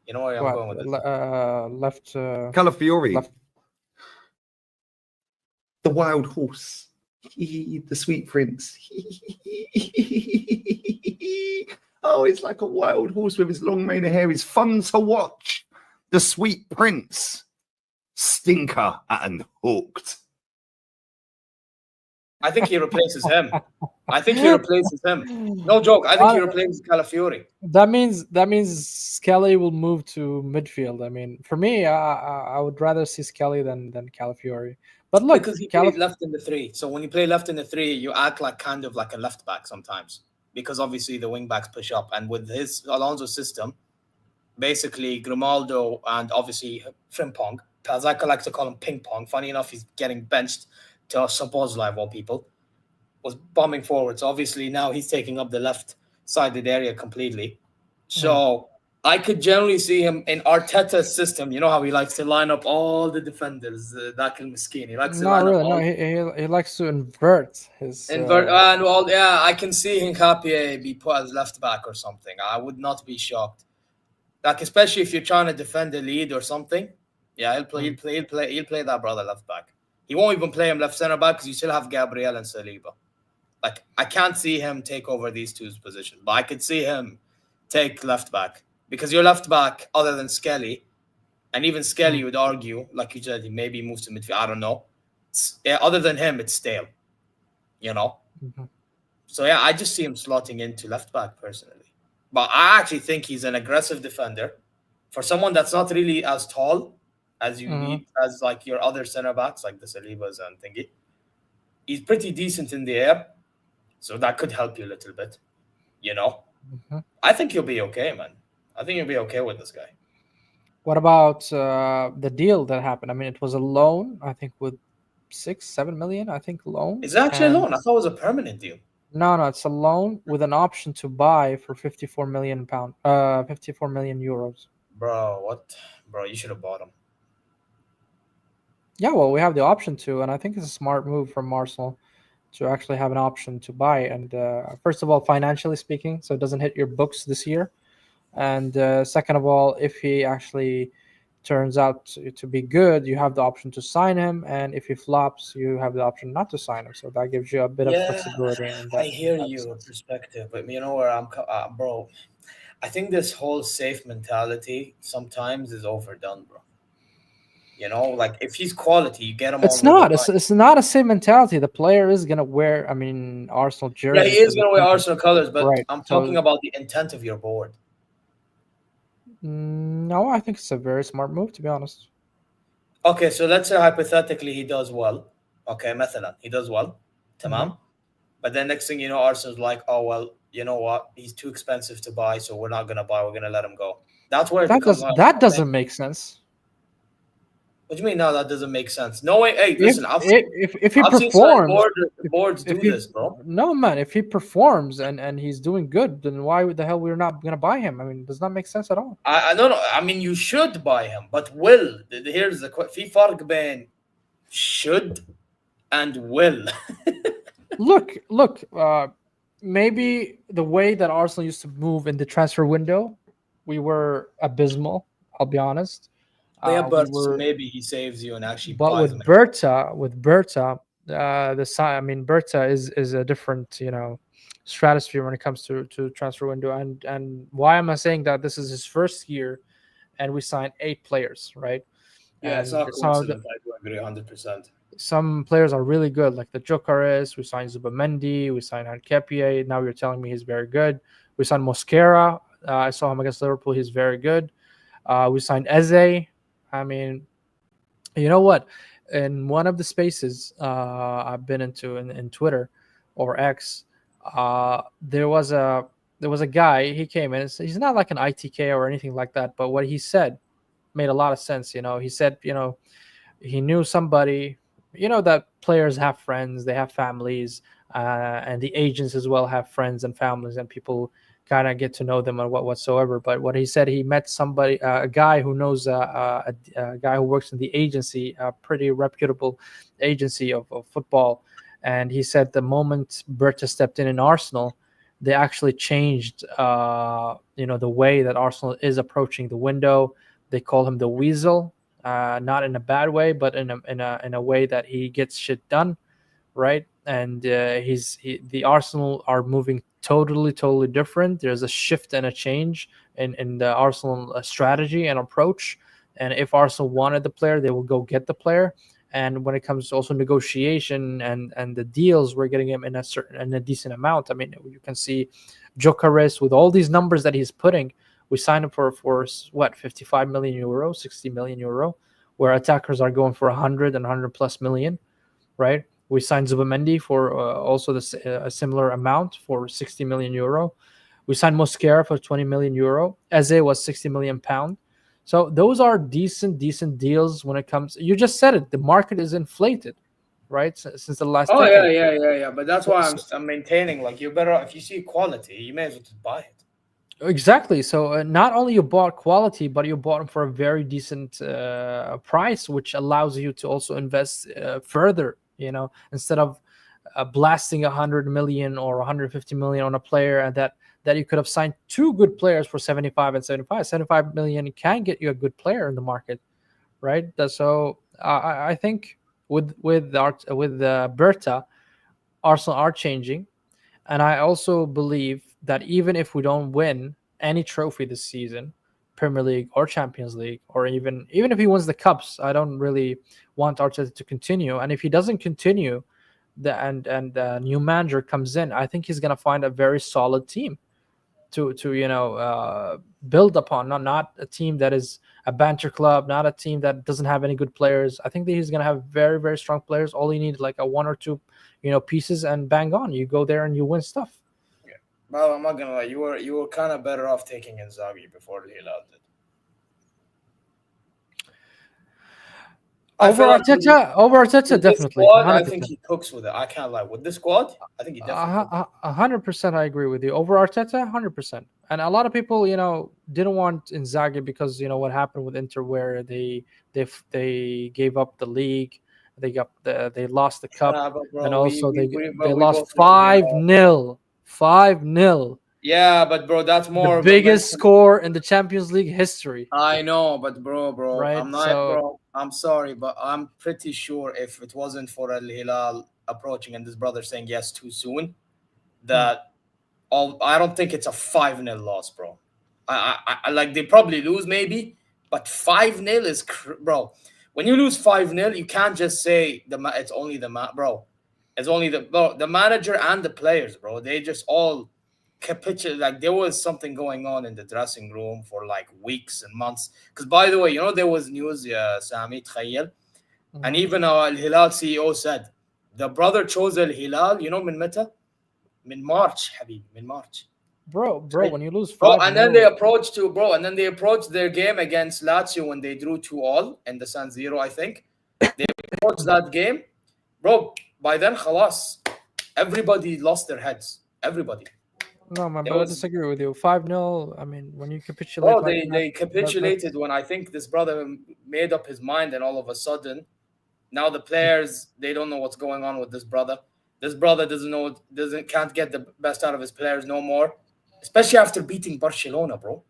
You know where I'm going with this? Left. Calafiori. Left. The wild horse. The sweet prince. Oh, it's like a wild horse with his long mane of hair. He's fun to watch. The sweet prince. Stinker and hooked. I think he replaces him. No joke. I think he replaces Calafiori. That means Skelly will move to midfield. I mean, for me, I would rather see Skelly than Calafiori. But look, because he played left in the 3. So when you play left in the 3, you act like kind of like a left back sometimes, because obviously the wing backs push up. And with his Alonso system, basically Grimaldo and obviously Frimpong, Pazaka likes to call him ping pong. Funny enough, he's getting benched to Szoboszlai of all people, was bombing forward. So obviously now he's taking up the left-sided area completely. So I could generally see him in Arteta's system. You know how he likes to line up all the defenders. Dakil Miskin. He likes to line up all. He likes to invert his. I can see Nketiah be put as left back or something. I would not be shocked. Like, especially if you're trying to defend the lead or something. Yeah, he'll play that brother left back. He won't even play him left center back because you still have Gabriel and Saliba. Like, I can't see him take over these 2's positions, but I could see him take left back, because your left back, other than Skelly, and even Skelly, you would argue, like you said, he maybe moves to midfield. I don't know. Other than him, it's stale. So yeah, I just see him slotting into left back personally. But I actually think he's an aggressive defender for someone that's not really as tall as you need, as like your other center backs, like the Salibas and thingy. He's pretty decent in the air, so that could help you a little bit, I think you'll be okay, man. I think you'll be okay with this guy. What about the deal that happened? I mean, it was a loan, I think, with 6-7 million, I think, loan. Is it actually a loan? I thought it was a permanent deal. No, it's a loan with an option to buy for 54 million pound, 54 million euros. Bro, what? Bro, you should have bought him. Yeah, well, we have the option to, and I think it's a smart move from Arsenal to actually have an option to buy. And first of all, financially speaking, so it doesn't hit your books this year. And second of all, if he actually turns out to be good, you have the option to sign him. And if he flops, you have the option not to sign him. So that gives you a bit of Yeah, flexibility in I that, hear that your sense. perspective, but you know where bro. I think this whole safe mentality sometimes is overdone, bro. You know, like if he's quality, you get him It's over the not. line. It's not a same mentality. The player is gonna wear, I mean, Arsenal Yeah, he jersey for is the gonna wear season, Arsenal colors, but right? I'm talking So about the intent of your board. no, I think it's a very smart move, to be honest. Okay, so let's say hypothetically he does well. Okay, مثلا he does well. Hmm. Tamam. But then next thing you know, Arsenal's like, oh well, you know what? He's too expensive to buy, so we're not gonna buy. We're gonna let him go. That's where it becomes my That thing. doesn't make sense. What do you mean? No, that doesn't make sense. No way. Hey, If listen, if he I've seen certain performs, boards if do he this, bro. no man, if he performs and he's doing good, then why the hell we're not gonna buy him? I mean, does not make sense at all. I don't know. I mean, you should buy him, but will. Here's the في فرق بين should and will. Look. Maybe the way that Arsenal used to move in the transfer window, we were abysmal. I'll be honest. Yeah, We but so were, maybe he saves you and actually but buys him. With Berta, the side. I mean, Berta is a different, stratosphere when it comes to transfer window. And why am I saying that? This is his first year, and we signed 8 players, right? Yeah, it's And not coincident. I do agree 100%. some players are really good, like the Jokeris. We signed Zubamendi. We signed Hankepié. Now you're telling me he's very good. We signed Mosquera. I saw him against Liverpool. He's very good. We signed Eze. I mean, you know what? In one of the spaces I've been into in Twitter or X, there was a guy. He came in. He's not like an ITK or anything like that, but what he said made a lot of sense. He said, he knew somebody. That players have friends, they have families, and the agents as well have friends and families, and people kind of get to know them and whatsoever. But what he said, he met somebody, a guy who knows a guy who works in the agency, a pretty reputable agency of football, and he said the moment Berta stepped in Arsenal, they actually changed, the way that Arsenal is approaching the window. They call him the Weasel, not in a bad way, but in a way that he gets shit done, right? And the Arsenal are moving totally different. There's a shift and a change in the Arsenal strategy and approach. And if Arsenal wanted the player, they will go get the player. And when it comes to also negotiation and the deals, we're getting him in a decent amount. I mean, you can see Jokeris with all these numbers that he's putting. We signed him for what, 55 million euro, 60 million euro, where attackers are going for 100 and 100 plus million, right? We signed Zubamendi for also a similar amount for 60 million euro. We signed Mosquera for 20 million euro. Eze was 60 million pound. So those are decent deals when it comes. You just said it. The market is inflated, right? Since the last Oh yeah, decade. yeah. But that's So, why so I'm maintaining. Like you're better off if you see quality, you may as well just buy it. exactly. So not only you bought quality, but you bought them for a very decent price, which allows you to also invest further. Instead of blasting 100 million or 150 million on a player, and that you could have signed 2 good players for 75 and 75 million can get you a good player in the market, right? So I think with Berta, Arsenal are changing, and I also believe that even if we don't win any trophy this season, Premier League or Champions League, or even if he wins the cups, I don't really want Arteta to continue. And if he doesn't continue, the new manager comes in, I think he's gonna find a very solid team to build upon. Not a team that is a banter club, not a team that doesn't have any good players. I think that he's gonna have very very strong players. All you need like a one or two pieces, and bang on, you go there and you win stuff. Yeah. Well, I'm not gonna lie. You were kind of better off taking Inzaghi before he allowed it. I Over feel like Arteta, with this definitely, squad, I think 100%. he cooks with it. I can't lie. With this squad, I think he definitely cooks. 100%, I agree with you. Over Arteta, 100%. And a lot of people, didn't want Inzaghi because what happened with Inter, where they gave up the league, they lost the cup, But and bro, also they we lost both know, 5-0, 5-0, Yeah, but bro, that's the more biggest momentum. score in the Champions League history, I know, but bro, right? I'm not, So bro. I'm sorry, but I'm pretty sure if it wasn't for Al Hilal approaching and this brother saying yes too soon, that I don't think it's a 5-0 loss, bro. I like they probably lose maybe, but 5-0 is bro. When you lose 5-0, you can't just say it's only bro. It's only the manager and the players, bro. They just all capitulate. Like there was something going on in the dressing room for like weeks and months. Because by the way, there was news, Sami, تخيل, and even our Al Hilal CEO said the brother chose Al Hilal. من متى? من March, حبيبي, من March. bro, when you lose Bro, 5-0, and then they approached their game against Lazio when they drew 2-2 in the San Siro, I think. They approached that game. Bro, by then, khalas, everybody lost their heads. Everybody. no, man, There but I was, disagree with you. 5-0. I mean, when you capitulate bro, like they capitulated that's when I think this brother made up his mind, and all of a sudden, now the players, they don't know what's going on with this brother. This brother can't get the best out of his players no more, especially after beating Barcelona, bro.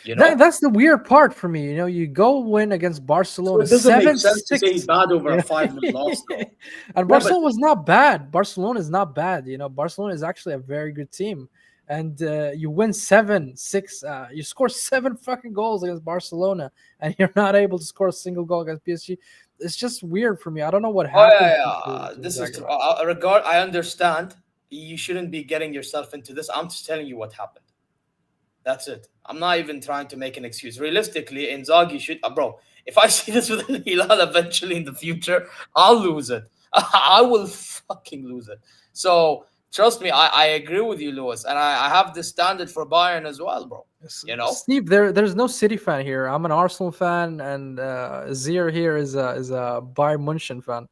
That's the weird part for me. You go win against Barcelona So it doesn't make sense to 7-6. say he's bad over a 5-0 loss, though. And Barcelona was not bad. Barcelona is not bad. Barcelona is actually a very good team. And you win 7-6. You score 7 fucking goals against Barcelona, and you're not able to score a single goal against PSG. It's just weird for me. I don't know what Oh happened. yeah. This is true. I understand. You shouldn't be getting yourself into this. I'm just telling you what happened. That's it. I'm not even trying to make an excuse. Realistically, Inzaghi should, bro. If I see this with Hilal eventually in the future, I'll lose it. I will fucking lose it. So trust me, I agree with you, Lewis, and I have this standard for Bayern as well, bro. Steve, there's no City fan here. I'm an Arsenal fan, and Zier here is a Bayern Munchen fan.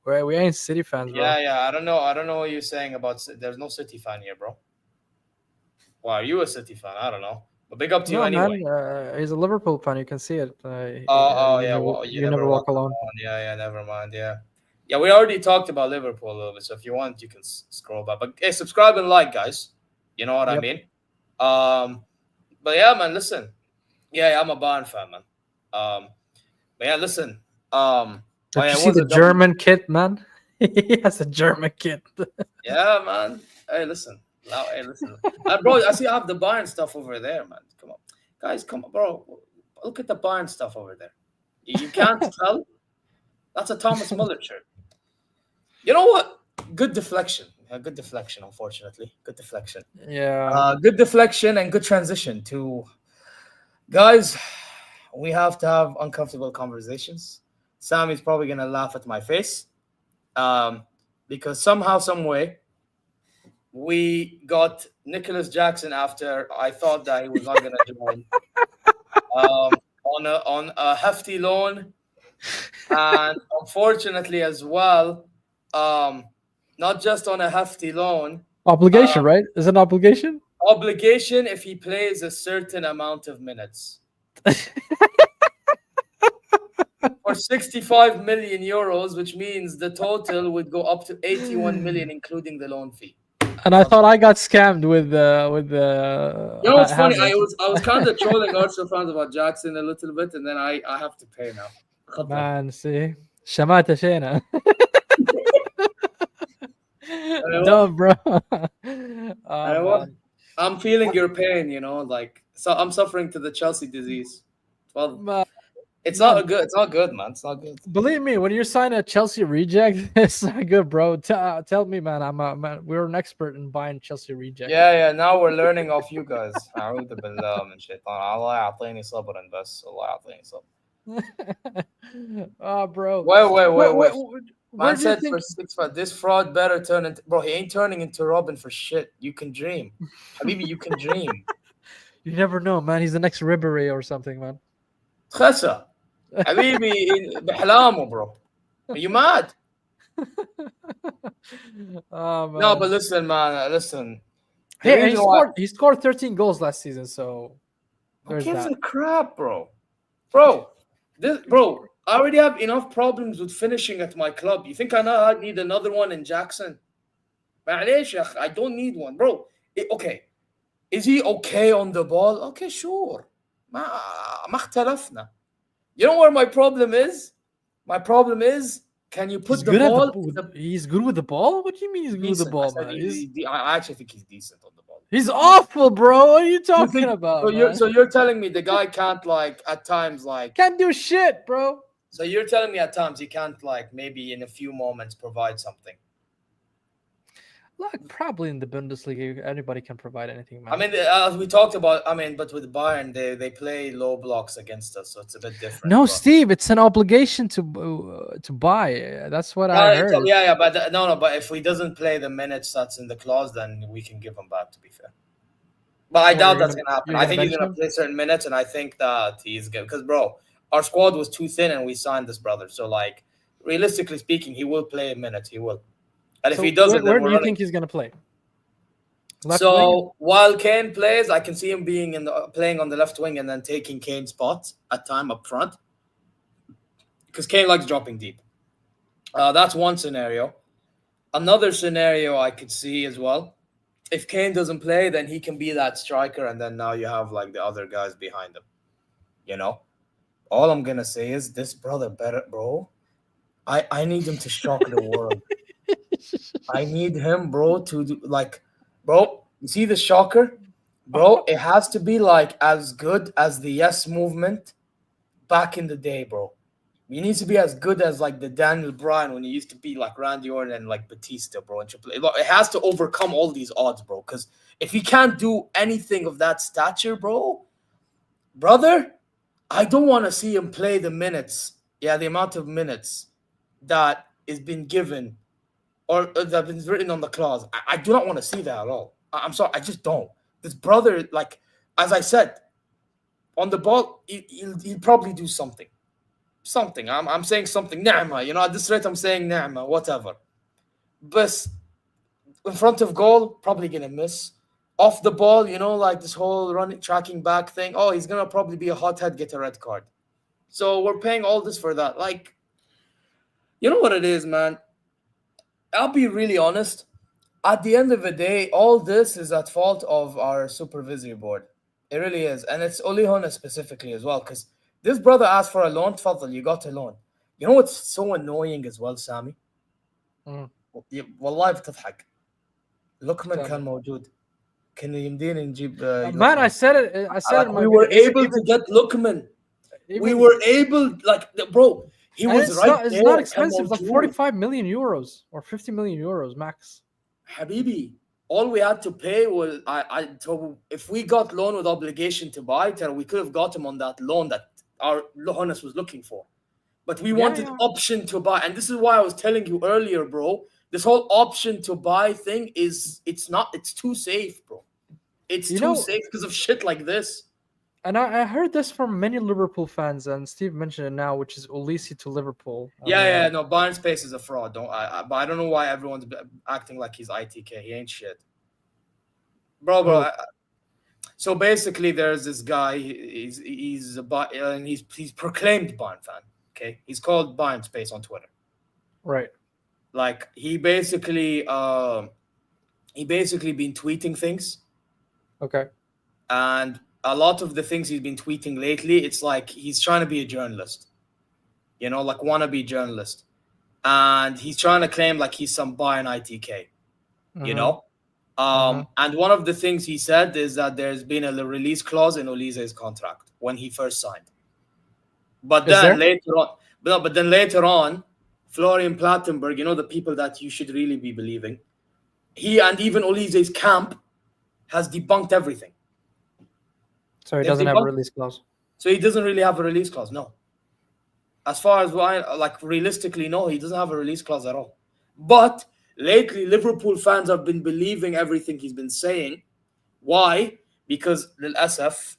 We ain't City fans, bro. Yeah. I don't know what you're saying about. There's no City fan here, bro. Why are you a City fan? I don't know. But big up to you anyway. Man, he's a Liverpool fan. You can see it. You never walk alone. Yeah, never mind. Yeah, we already talked about Liverpool a little bit. So if you want, you can scroll back. But hey, subscribe and like, guys. You know what I mean? But yeah, man, listen. Yeah, I'm a Bayern fan, man. But yeah, listen. Did you see the German kid, man? He has a German kid. Yeah, man. Hey, listen. Bro, I see I have the Bayern stuff over there, man. Come on. Guys, come on, bro. Look at the Bayern stuff over there. You can't tell? That's a Thomas Muller shirt. You know what? Good deflection. Good deflection, unfortunately. Good deflection. Yeah. Good deflection and good transition to... Guys, we have to have uncomfortable conversations. Sammy's probably going to laugh at my face. Because somehow, some way, we got Nicholas Jackson after I thought that he was not going to join on a hefty loan, and unfortunately as well, not just on a hefty loan. Obligation, right? Is it an obligation? Obligation if he plays a certain amount of minutes. For 65 million euros, which means the total would go up to 81 million, including the loan fee. And I thought I got scammed with the. You know what's funny? I was kind of trolling Arsenal fans about Jackson a little bit, and then I have to pay now. Man, see, Shamata Shena. No, bro. I'm feeling your pain. So I'm suffering to the Chelsea disease. Well, it's not good. It's not good, man. It's not good. Believe me, when you sign a Chelsea reject, it's not good, bro. Tell me, man. We're an expert in buying Chelsea reject. Yeah. Now we're learning off you guys. أعوذ بالله من الشيطان. الله يعطيني صبرا بس. الله يعطيني صبر. Oh, bro. Wait. Man said for 6-5. This fraud better turn into... Bro, he ain't turning into Robin for shit. You can dream. Habibi, you can dream. You never know, man. He's the next Ribery or something, man. Khasa. حبيبي بحلامه, bro. Are you mad? Oh No, man. but listen, man. Listen. The Hey, and reason why. he scored 13 goals last season, so Who there's gives that. a crap, bro? Bro, I already have enough problems with finishing at my club. You think I need another one in Jackson? معليش يا أخي, I don't need one, bro. Okay, is he okay on the ball? Okay, sure. ما اختلفنا. You know where my problem is? My problem is, can you put He's the good at ball? he's good with the ball? What do you mean he's good with the Decent. I ball, said man? I actually think he's decent on the ball. He's awful, bro. What are you You talking think, about, man? so you're telling me the guy can't, like, at times, like, Can't do shit, bro. so you're telling me at times he can't, like, maybe in a few moments provide something. Look, probably in the Bundesliga, anybody can provide anything, man. I mean, as we talked about, I mean, but with Bayern, they play low blocks against us, so it's a bit different. No, but... Steve, it's an obligation to buy. That's what I heard. Yeah, but no, but if he doesn't play the minutes that's in the clause, then we can give him back, to be fair. But I doubt that's going to happen. I think he's going to play certain minutes, and I think that he's good. Because, bro, our squad was too thin, and we signed this brother. So, like, realistically speaking, he will play minutes. He will. And if he doesn't, where do you think he's going to play? Left wing? While Kane plays, I can see him being playing on the left wing and then taking Kane's spot at time up front. Because Kane likes dropping deep. That's one scenario. Another scenario I could see as well. If Kane doesn't play, then he can be that striker, and then now you have, like, the other guys behind him. You know? All I'm going to say is this brother better, bro. I need him to shock the world. I need him, bro, to do, like, bro, you see the shocker? Bro, it has to be, like, as good as the Yes movement back in the day, bro. You need to be as good as, like, the Daniel Bryan when he used to be, like, Randy Orton and, like, Batista, bro. And it has to overcome all these odds, bro. Because if he can't do anything of that stature, brother, I don't want to see him play the minutes. Yeah, the amount of minutes that is been given or that has been written on the clause. I do not want to see that at all. I'm sorry, I just don't. This brother, like, as I said, on the ball, he'll probably do something. Something. I'm saying something. Ni'ma. You know, at this rate, I'm saying ni'ma, whatever. But in front of goal, probably going to miss. Off the ball, you know, like this whole running, tracking back thing. Oh, he's going to probably be a hothead, get a red card. So we're paying all this for that. Like, you know what it is, man? I'll be really honest. At the end of the day, all this is at fault of our supervisory board. It really is. And it's Olihona specifically as well, because this brother asked for a loan. Tfadl, you got a loan. You know what's so annoying as well, Sami? والله بتضحك. لوكمان كان موجود. كان يمدينا نجيب Man, I said it. We were able to get Lookman. We were able, like, bro, he was right there. It's not expensive. It's like 45 million euros or 50 million euros max. Habibi, all we had to pay was if we got loan with obligation to buy, we could have got him on that loan that our Lohanas was looking for. But we wanted option to buy. And this is why I was telling you earlier, bro. This whole option to buy thing it's too safe, bro. It's too safe because of shit like this. And I heard this from many Liverpool fans, and Steve mentioned it now, which is Ulisi to Liverpool. No, Bayern Space is a fraud. But I don't know why everyone's acting like he's ITK. He ain't shit. Bro. So basically, there's this guy. He's proclaimed Bayern fan. Okay, he's called Bayern Space on Twitter. Right. Like he basically been tweeting things. Okay. And a lot of the things he's been tweeting lately, it's like he's trying to be a journalist. You know, like wannabe journalist. And he's trying to claim like he's some Bayern ITK. You know? And one of the things he said is that there's been a release clause in Olise's contract when he first signed. But then later on, Florian Plattenberg, you know, the people that you should really be believing, he and even Olise's camp has debunked everything. So he doesn't have a release clause. So he doesn't really have a release clause, no. As far as realistically, no, he doesn't have a release clause at all. But lately, Liverpool fans have been believing everything he's been saying. Why? Because للأسف,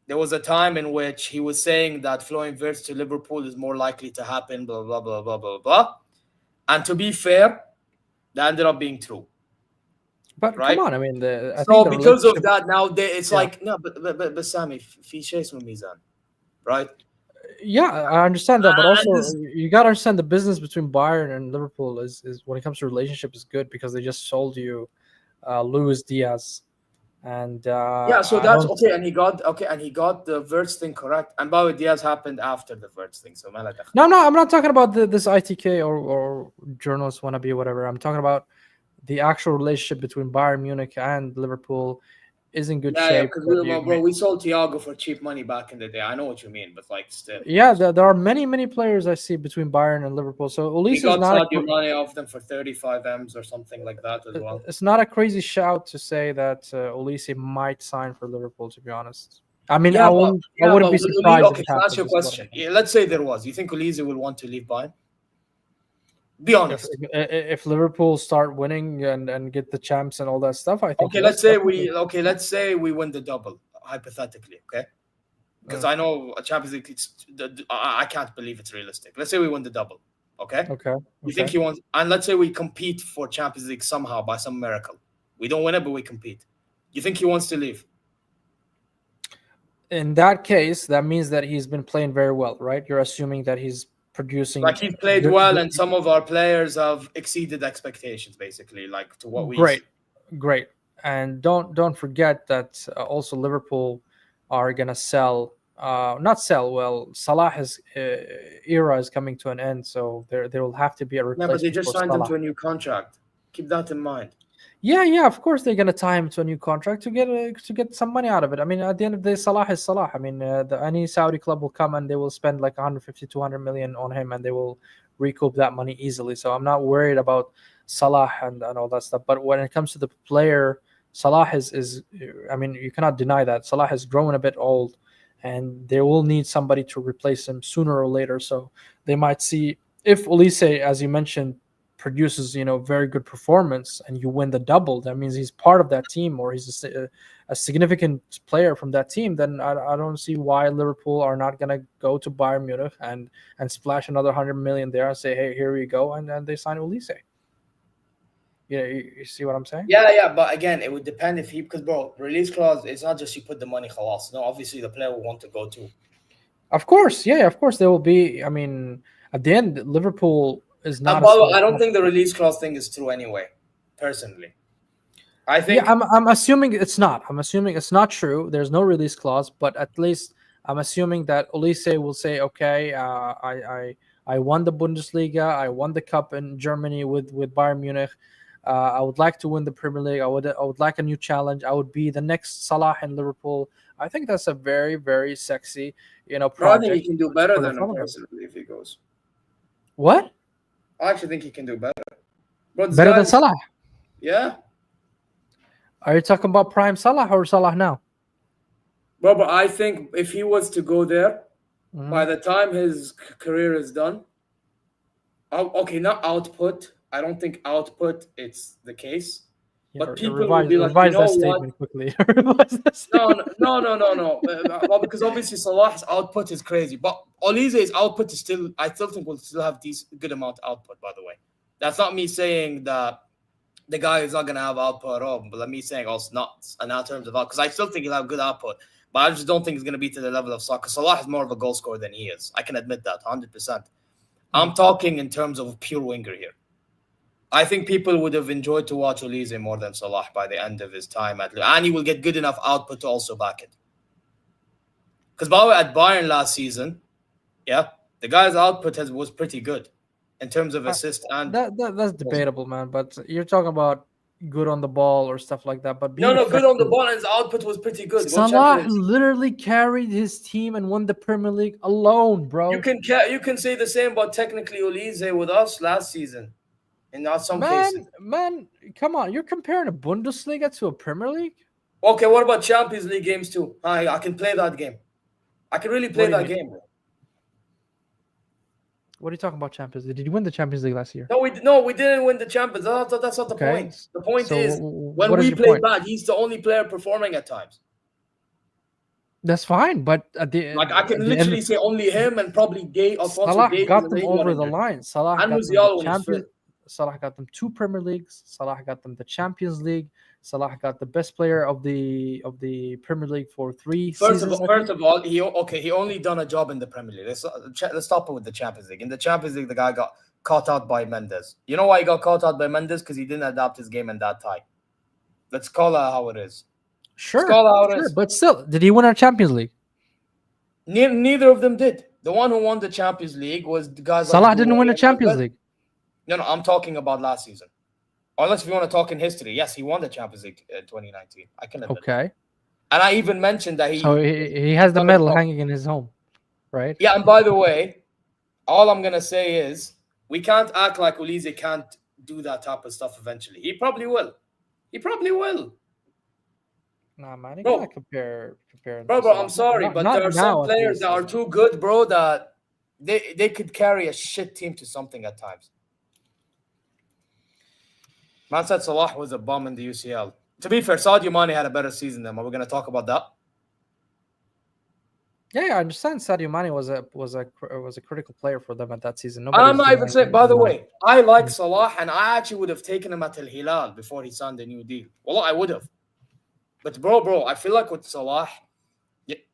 there was a time in which he was saying that flowing Wirtz to Liverpool is more likely to happen, blah, blah, blah, blah, blah, blah. And to be fair, that ended up being true. But right? come on, I mean, I So think the because of relationship. that, now it's Yeah. like, no, but Sammy, في شيء اسمه ميزان, right? Yeah, I understand that, but And also this- you got to understand the business between Bayern and Liverpool is when it comes to relationship is good because they just sold you Luis Diaz, and yeah, so I that's don't. okay, and he got the Wirtz thing correct, and by the way, Diaz happened after the Wirtz thing, so ما له دخل. No, I'm not talking about this ITK or journalist wannabe or whatever. I'm talking about the actual relationship between Bayern Munich and Liverpool is in good Yeah, shape. because but we sold Thiago for cheap money back in the day. I know what you mean, but like still, yeah, there are many players I see between Bayern and Liverpool. So we Elise is got not. Sadio Mane off them for 35 M's or something like that as well. It's not a crazy shout to say that Olise might sign for Liverpool. To be honest, I mean, I wouldn't be surprised. Okay, can I ask you a question? Yeah, let's say there was. You think Olise will want to leave Bayern? Be honest. If Liverpool start winning and get the champs and all that stuff, I think. Okay, let's say we win the double hypothetically. Okay, because I know a Champions League. I can't believe it's realistic. Let's say we win the double. Okay. Okay. You think he wants? And let's say we compete for Champions League somehow by some miracle. We don't win it, but we compete. You think he wants to leave? In that case, that means that he's been playing very well, right? You're assuming that he's producing. Like he's played well, and some of our players have exceeded expectations, basically, like to what we. Great. And don't forget that also Liverpool are gonna sell. Not sell. Well, Salah's era is coming to an end, so there will have to be a replacement. Yeah, but they just signed Salah. him to a new contract. Keep that in mind. Yeah, of course they're gonna tie him to a new contract to get some money out of it. I mean, at the end of the day, Salah is Salah. I mean, any Saudi club will come and they will spend like 150, 200 million on him, and they will recoup that money easily. So I'm not worried about Salah and all that stuff. But when it comes to the player, Salah is I mean, you cannot deny that Salah has grown a bit old, and they will need somebody to replace him sooner or later. So they might see if Olise, as you mentioned, produces very good performance and you win the double, that means he's part of that team or he's a significant player from that team, then I don't see why Liverpool are not going to go to Bayern Munich and splash another 100 million there and say, hey, here we go, and then they sign Olise. You see what I'm saying? Yeah, but again, it would depend if because bro, release clause, it's not just you put the money khalas. No, obviously the player will want to go too. Of course, there will be. I mean, at the end, Liverpool is not. I don't think the release clause thing is true anyway. Personally, I think. Yeah, I'm assuming it's not. I'm assuming it's not true. There's no release clause, but at least I'm assuming that Olise will say, okay, I won the Bundesliga, I won the cup in Germany with Bayern Munich. I would like to win the Premier League. I would like a new challenge. I would be the next Salah in Liverpool. I think that's a very, very sexy, project. I think he can do better than him personally if he goes. What? I actually think he can do better. Bro, better than Salah? Yeah. Are you talking about prime Salah or Salah now? Bro, but I think if he was to go there, by the time his career is done, okay, not output. I don't think output it's the case. Yeah, but people will be like, revise that statement quickly. No. Well, because obviously Salah's output is crazy, but Olise's output is still. I still think we'll still have these good amount of output. By the way, that's not me saying that the guy is not gonna have output at all. But let me saying also not in terms of output, because I still think he'll have good output, but I just don't think he's gonna be to the level of Salah. Salah is more of a goal scorer than he is. I can admit that 100%. I'm talking in terms of pure winger here. I think people would have enjoyed to watch Olise more than Salah by the end of his time and he will get good enough output to also back it. Because by the way, at Bayern last season, the guy's output was pretty good in terms of assist and that's debatable, man. But you're talking about good on the ball or stuff like that. But good on the ball and his output was pretty good. Salah literally carried his team and won the Premier League alone, bro. You can say the same about technically Olise with us last season. In some cases. Man, come on. You're comparing a Bundesliga to a Premier League? Okay, what about Champions League games too? I can play that game. I can really play that game, bro. What are you talking about, Champions League? Did you win the Champions League last year? No, we didn't win the Champions. That's not the point. The point is, when we play bad, he's the only player performing at times. That's fine, but Like I can at the literally end, say only him and probably Gay, Alfonso Salah Gay, got and them anyone over in the there. line. Salah And got them the Musiala when he's Champions. fit. Salah got them 2 Premier Leagues. Salah got them the Champions League. Salah got the best player of the Premier League for 3 seasons. First of all, he only done a job in the Premier League. Let's stop it with the Champions League. In the Champions League, the guy got caught out by Mendes. You know why he got caught out by Mendes? Because he didn't adapt his game in that time. Let's call it how it is. Sure, call it how it is. but still, did he win a Champions League? Neither of them did. The one who won the Champions League was the guys. Salah like didn't win a Champions League. No, I'm talking about last season. Unless if you want to talk in history, yes, he won the Champions League in 2019. I can admit. Okay. And I even mentioned that So he has the medal hanging in his home, right? Yeah, and by the way, all I'm gonna say is we can't act like Ulize can't do that type of stuff eventually. He probably will. He probably will. Nah, man, you gotta compare. Bro, I'm sorry, but there are some players that are too good, bro, that they could carry a shit team to something at times. Man said Salah was a bum in the UCL. To be fair, Sadio Mane had a better season than him. Are we going to talk about that? Yeah, I understand. Sadio Mane was a critical player for them at that season. I'm not even saying. By the way, I like Salah, and I actually would have taken him at Al Hilal before he signed a new deal. Well, I would have. But bro, I feel like with Salah,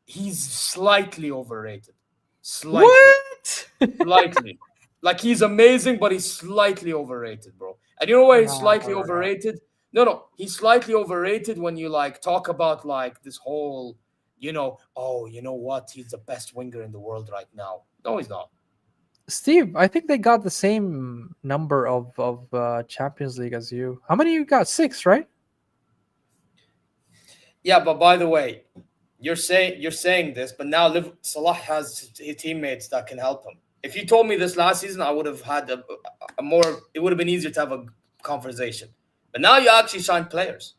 he's slightly overrated. Slightly. What? Slightly. Like he's amazing, but he's slightly overrated, bro. And you know why he's slightly overrated? No, he's slightly overrated when you like talk about like this whole, you know what? He's the best winger in the world right now. No, he's not. Steve, I think they got the same number of Champions League as you. How many you got? 6, right? Yeah, but by the way, you're saying this, but now Salah has his teammates that can help him. If you told me this last season, I would have had a more. It would have been easier to have a conversation. But now you actually signed players.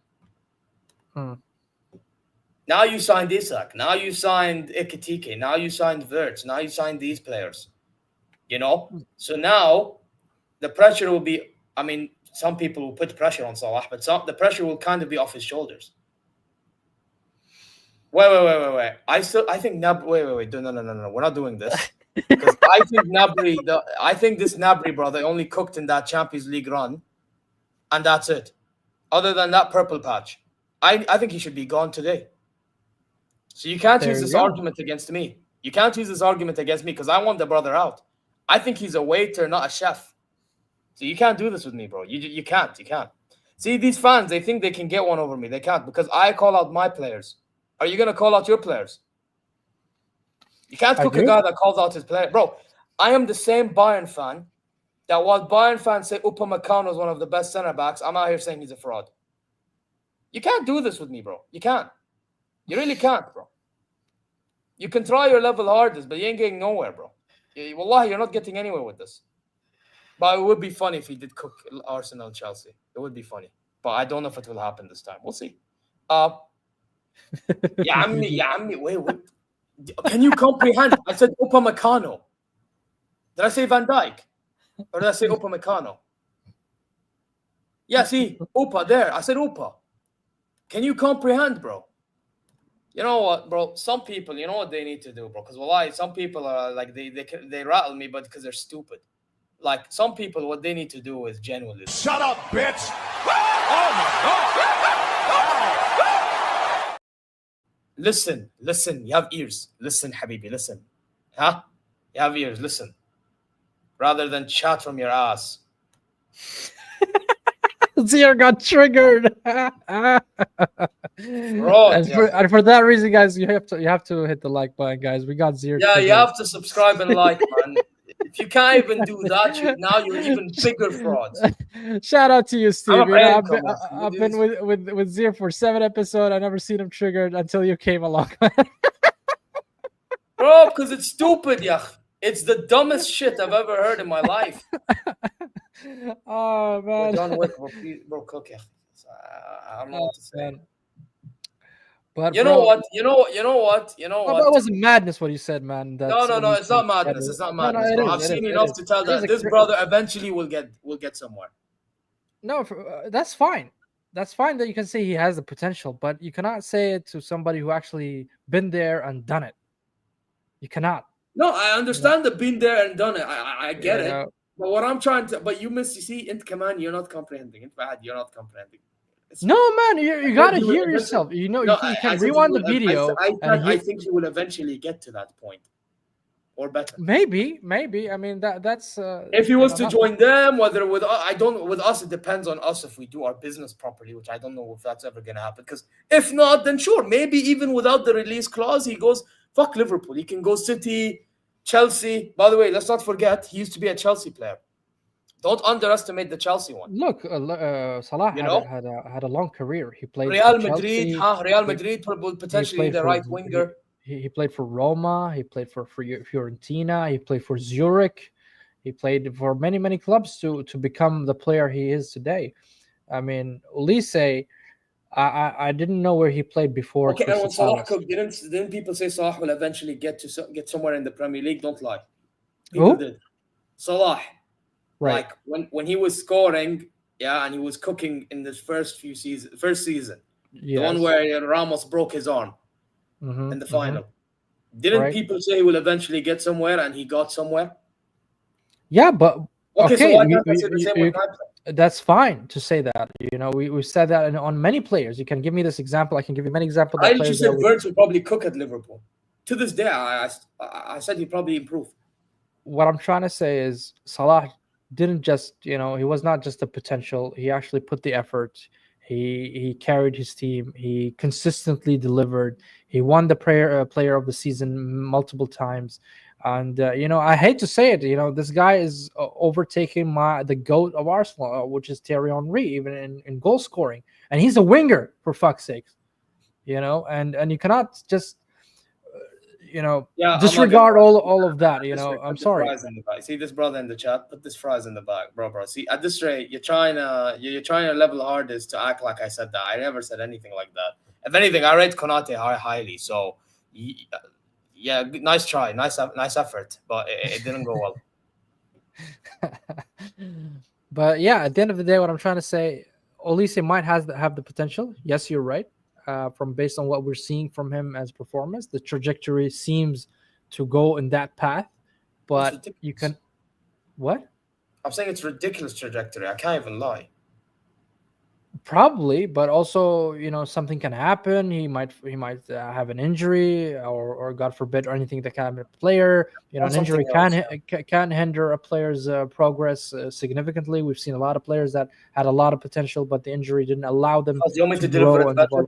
Now you signed Isak. Now you signed Ekitike. Now you signed Wirtz. Now you signed these players. You know? So now the pressure will be, I mean, some people will put pressure on Salah, but the pressure will kind of be off his shoulders. Wait. I think Nabri. Wait. No. We're not doing this. Because I think Nabri, this Nabri brother only cooked in that Champions League run, and that's it. Other than that purple patch, I think he should be gone today. So you can't use this argument against me. You can't use this argument against me because I want the brother out. I think he's a waiter, not a chef. So you can't do this with me, bro. You can't. See, these fans, they think they can get one over me. They can't because I call out my players. Are you gonna call out your players? You can't cook a guy that calls out his player. Bro, I am the same Bayern fan that while Bayern fans say Upamecano is one of the best center-backs, I'm out here saying he's a fraud. You can't do this with me, bro. You can't. You really can't, bro. You can try your level hardest, but you ain't getting nowhere, bro. Wallahi, you're not getting anywhere with this. But it would be funny if he did cook Arsenal and Chelsea. It would be funny. But I don't know if it will happen this time. We'll see. Ya ammi, wait. Can you comprehend? I said Upamecano. Did I say Van Dijk? Or did I say Upamecano? Yeah, see, Upa there. I said Upa. Can you comprehend, bro? You know what, bro? Some people, you know what they need to do, bro? Because wallahi, some people are like they rattle me, but because they're stupid. Like some people, what they need to do is genuinely shut up, bitch. Oh my god. Listen. You have ears. Listen, Habibi. Listen. Huh? You have ears. Listen. Rather than chat from your ass. Zir got triggered. And for that reason, guys, you have to hit the like button, guys. We got Zir. Yeah, you have to subscribe and like, man. If you can't even do that, now you're even bigger frauds. Shout out to you, Steve. I've been with with Zir for 7 episodes. I never seen him triggered until you came along. Bro, because it's stupid, yeah. It's the dumbest shit I've ever heard in my life. Oh man. John Wick, bro, cook, yeah. I don't know what to say. But you know what? That wasn't madness what you said, man. No, it's not madness. It's not madness. No, I've seen enough to tell that this brother eventually will get somewhere. No, that's fine. that's fine that you can say he has the potential, but you cannot say it to somebody who actually been there and done it. You cannot. No, I understand the been there and done it. I get You it. know, But what I'm trying to, but you miss, you see, in command, you're not comprehending. In fact, you're not comprehending. no, man, you gotta You will hear eventually- yourself. You know, No, you I can said you rewind the will- video I and I think you will eventually get to that point, or better. maybe. I mean, that's If he you was know, to not- join them, whether with I don't with us, it depends on us if we do our business properly, which I don't know if that's ever gonna happen. Because if not, then sure, maybe even without the release clause, he goes fuck Liverpool. He can go City, Chelsea. By the way, let's not forget he used to be a Chelsea player. Don't underestimate the Chelsea one. Look, Salah You know? had a long career. He played Real for Madrid, Chelsea. Real Madrid potentially played the for right winger. he played for Roma. He played for Fiorentina. He played for Zurich. He played for many clubs to become the player he is today. I mean, Olise, I didn't know where he played before. Okay, and when Crystal Salah Palace. cooked, didn't people say Salah will eventually get somewhere in the Premier League? Don't lie. People Who? did. Salah, Right. like when he was scoring, yeah, and he was cooking in this first season, the one Yes. where Ramos broke his arm Mhm, in the mhm. final. Didn't Right. people say he will eventually get somewhere, and he got somewhere? Yeah, but Okay, so okay, why can't I say the same with Leipzig? that's fine to say that. You know, we said that on many players. You can give me this example. I can give you many examples. I That literally players said that we, Wirtz will probably cook at Liverpool. To this day, I said he'd probably improve. what I'm trying to say is Salah didn't just, he was not just a potential. He actually put the effort. He carried his team. He consistently delivered. He won the player of the season multiple times. And I hate to say it, this guy is overtaking the GOAT of Arsenal, which is Thierry Henry, even in goal scoring. And he's a winger, for fuck's sake. And you cannot just Yeah, disregard all of that. I'm sorry. See this brother in the chat. Put this fries in the bag, bro. See, at this rate, you're trying to level hardest to act like I said that. I never said anything like that. If anything, I rate Konate highly. So, yeah, nice try, nice effort, but it didn't go well. But yeah, at the end of the day, what I'm trying to say, Olise might have the potential. Yes, you're right. From based on what we're seeing from him as performance, the trajectory seems to go in that path. But you can, what? I'm saying it's ridiculous trajectory. I can't even lie. Probably, but also something can happen. He might have an injury, or God forbid, or anything that can happen to a player. An injury can hinder a player's progress significantly. We've seen a lot of players that had a lot of potential, but the injury didn't allow them to deliver it better.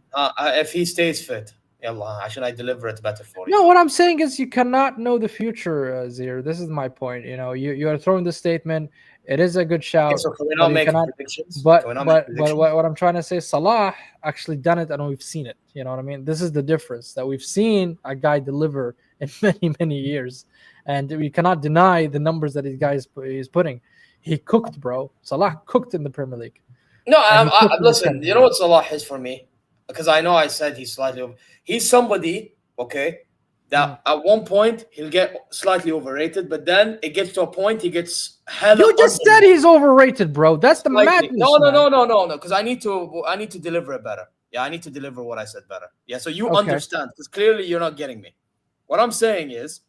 If he stays fit, how should I deliver it better for you? No, what I'm saying is you cannot know the future, Zir. This is my point. You are throwing this statement. It is a good shout. Okay, so can we not make predictions? But what I'm trying to say, Salah actually done it, and we've seen it. You know what I mean? This is the difference, that we've seen a guy deliver in many years, and we cannot deny the numbers that this guy is putting. He cooked, bro. Salah cooked in the Premier League. No, listen. You know what Salah is for me? Because I know I said he's slightly over. He's somebody, okay, that at one point he'll get slightly overrated, but then it gets to a point he gets hella. You just said he's overrated, bro. That's the madness. No. Because I need to deliver it better. Yeah, I need to deliver what I said better. Yeah, so you understand, because clearly you're not getting me. What I'm saying is,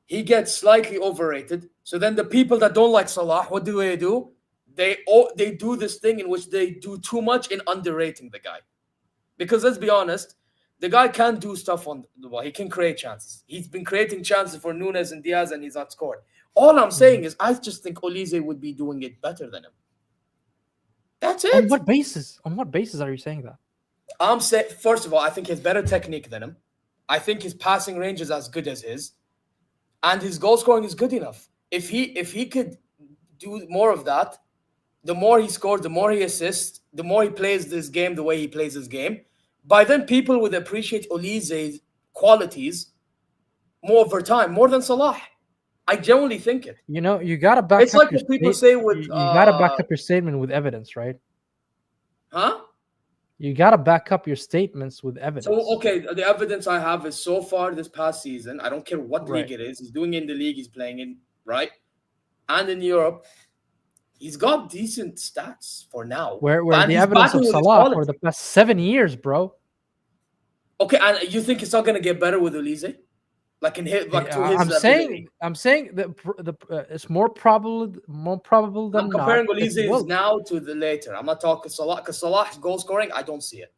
he gets slightly overrated. So then the people that don't like Salah, what do? They do this thing in which they do too much in underrating the guy. Because let's be honest, the guy can do stuff on the ball. He can create chances. He's been creating chances for Nunes and Diaz, and he's not scored. All I'm saying is, I just think Olise would be doing it better than him. That's it. On what basis? On what basis are you saying that? I'm saying, first of all, I think he has better technique than him. I think his passing range is as good as his, and his goal scoring is good enough. If he could do more of that, the more he scores, the more he assists, the more he plays this game the way he plays his game. By then, people would appreciate Olise's qualities more over time, more than Salah. I genuinely think it. You gotta back. It's like what people say with. You gotta back up your statement with evidence, right? Huh? You gotta back up your statements with evidence. So okay, the evidence I have is so far this past season. I don't care what league it is. He's doing in the league he's playing in, right? And in Europe, He's got decent stats for now. Where And the he's evidence of battling with his Salah for quality. the past 7 years, bro. Okay, and you think it's not going to get better with Olise? Like to his I'm ability. saying that it's more probable than I'm not. comparing it Olise will. now to the later. I'm not talking Salah, because Salah's goal scoring, I don't see it.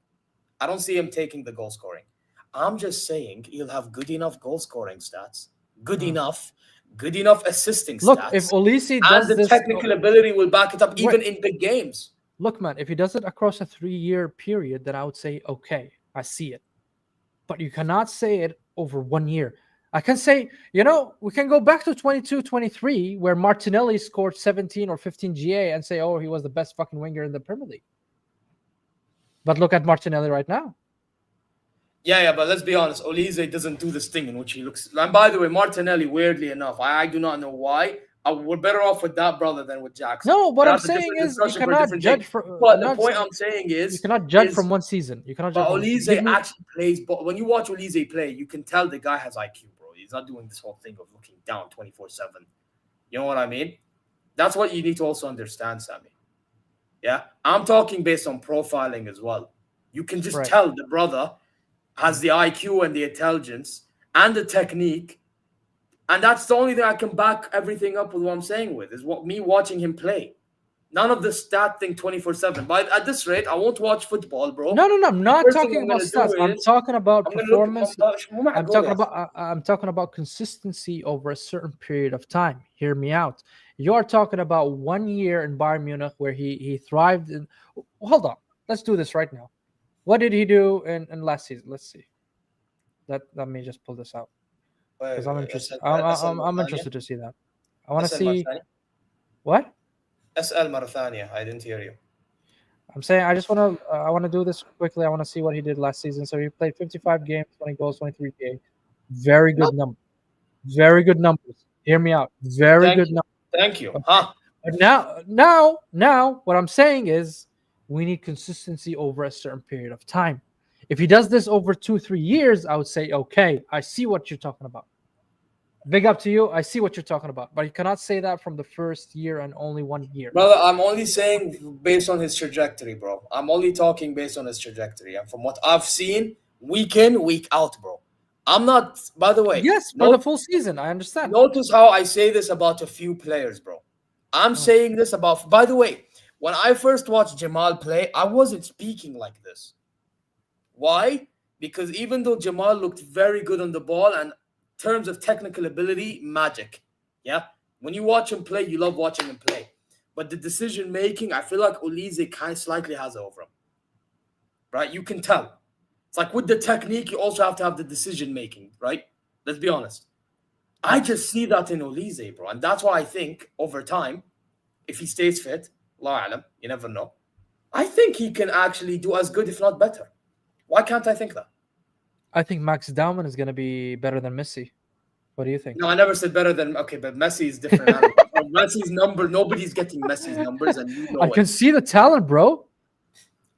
I don't see him taking the goal scoring. I'm just saying he'll have good enough goal scoring stats, good enough assisting Look, stats. if Olise and does the this, technical ability will back it up even in big games. Look, man, if he does it across a 3-year period, then I would say, okay, I see it. But you cannot say it over 1 year. I can say, we can go back to 22-23, where Martinelli scored 17 or 15 GA and say, oh, he was the best fucking winger in the Premier League. But look at Martinelli right now. Yeah, but let's be honest. Olise doesn't do this thing in which he looks. And by the way, Martinelli, weirdly enough, I do not know why. We're better off with that brother than with Jackson. No, what I'm saying is you cannot judge from. But the point I'm saying is you cannot judge from one season. You cannot judge. But Olise actually plays. But when you watch Olise play, you can tell the guy has IQ, bro. He's not doing this whole thing of looking down 24/7. You know what I mean? That's what you need to also understand, Sammy. Yeah, I'm talking based on profiling as well. You can just tell the brother has the IQ and the intelligence and the technique. And that's the only thing I can back everything up with what I'm saying with, is me watching him play. None of the stat thing 24/7. But at this rate, I won't watch football, bro. No. I'm not talking about stats. I'm talking about performance. I'm talking about consistency over a certain period of time. Hear me out. You're talking about 1 year in Bayern Munich where he thrived. Hold on. Let's do this right now. What did he do in last season? Let's see. Let me just pull this out. Because I'm interested. I'm interested to see that. I want to see what. SL Marathania. I didn't hear you. I'm saying I want to do this quickly. I want to see what he did last season. So he played 55 games, 20 goals, 23 games. Very good number. Very good numbers. Hear me out. Very good numbers. Thank you. Now, what I'm saying is we need consistency over a certain period of time. If he does this over 2-3 years, I would say, okay, I see what you're talking about. Big up to you. I see what you're talking about. But you cannot say that from the first year and only 1 year. Brother, I'm only saying based on his trajectory, bro. I'm only talking based on his trajectory. And from what I've seen, week in, week out, bro. I'm not, by the way. Yes, for the full season. I understand. Notice how I say this about a few players, bro. I'm saying this about, by the way, when I first watched Jamal play, I wasn't speaking like this. Why? Because even though Jamal looked very good on the ball and in terms of technical ability, magic. Yeah? When you watch him play, you love watching him play. But the decision making, I feel like Olise kind of slightly has it over him. Right? You can tell. It's like with the technique, you also have to have the decision making, right? Let's be honest. I just see that in Olise, bro. And that's why I think over time, if he stays fit, Allah alam, you never know, I think he can actually do as good, if not better. Why can't I think that? I think Max Dauman is going to be better than Messi. What do you think? No, I never said better than... Okay, but Messi is different. Messi's number, nobody's getting Messi's numbers, and you know I can see the talent, bro.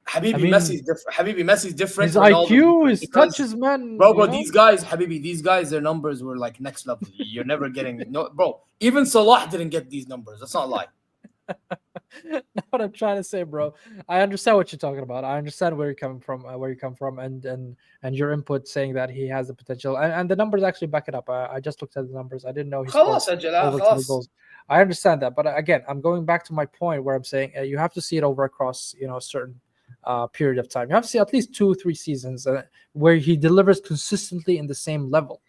Messi's different. Messi's different. His IQ, his touches, man. Bro, these guys, these guys, their numbers were like next level. You're never getting... No, bro, even Salah didn't get these numbers. That's not a lie. That's what I'm trying to say, bro. I understand what you're talking about. I understand where you come from, and your input saying that he has the potential, and the numbers actually back it up. I just looked at the numbers. I didn't know he scored over 20 goals. I understand that, but again, I'm going back to my point where I'm saying you have to see it over across a certain period of time. You have to see at least 2-3 seasons where he delivers consistently in the same level.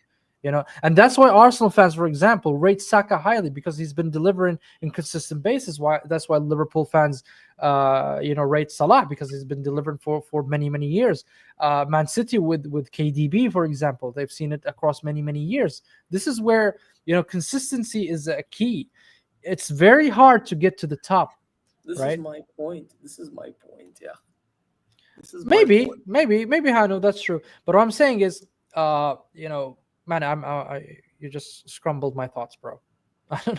And that's why Arsenal fans, for example, rate Saka highly, because he's been delivering in consistent basis. That's why Liverpool fans, rate Salah, because he's been delivering for many, many years. Man City with KDB, for example, they've seen it across many, many years. This is where consistency is a key. It's very hard to get to the top. This right? is my point. Yeah. Maybe, Hanu, that's true. But what I'm saying is, man, you just scrambled my thoughts, bro.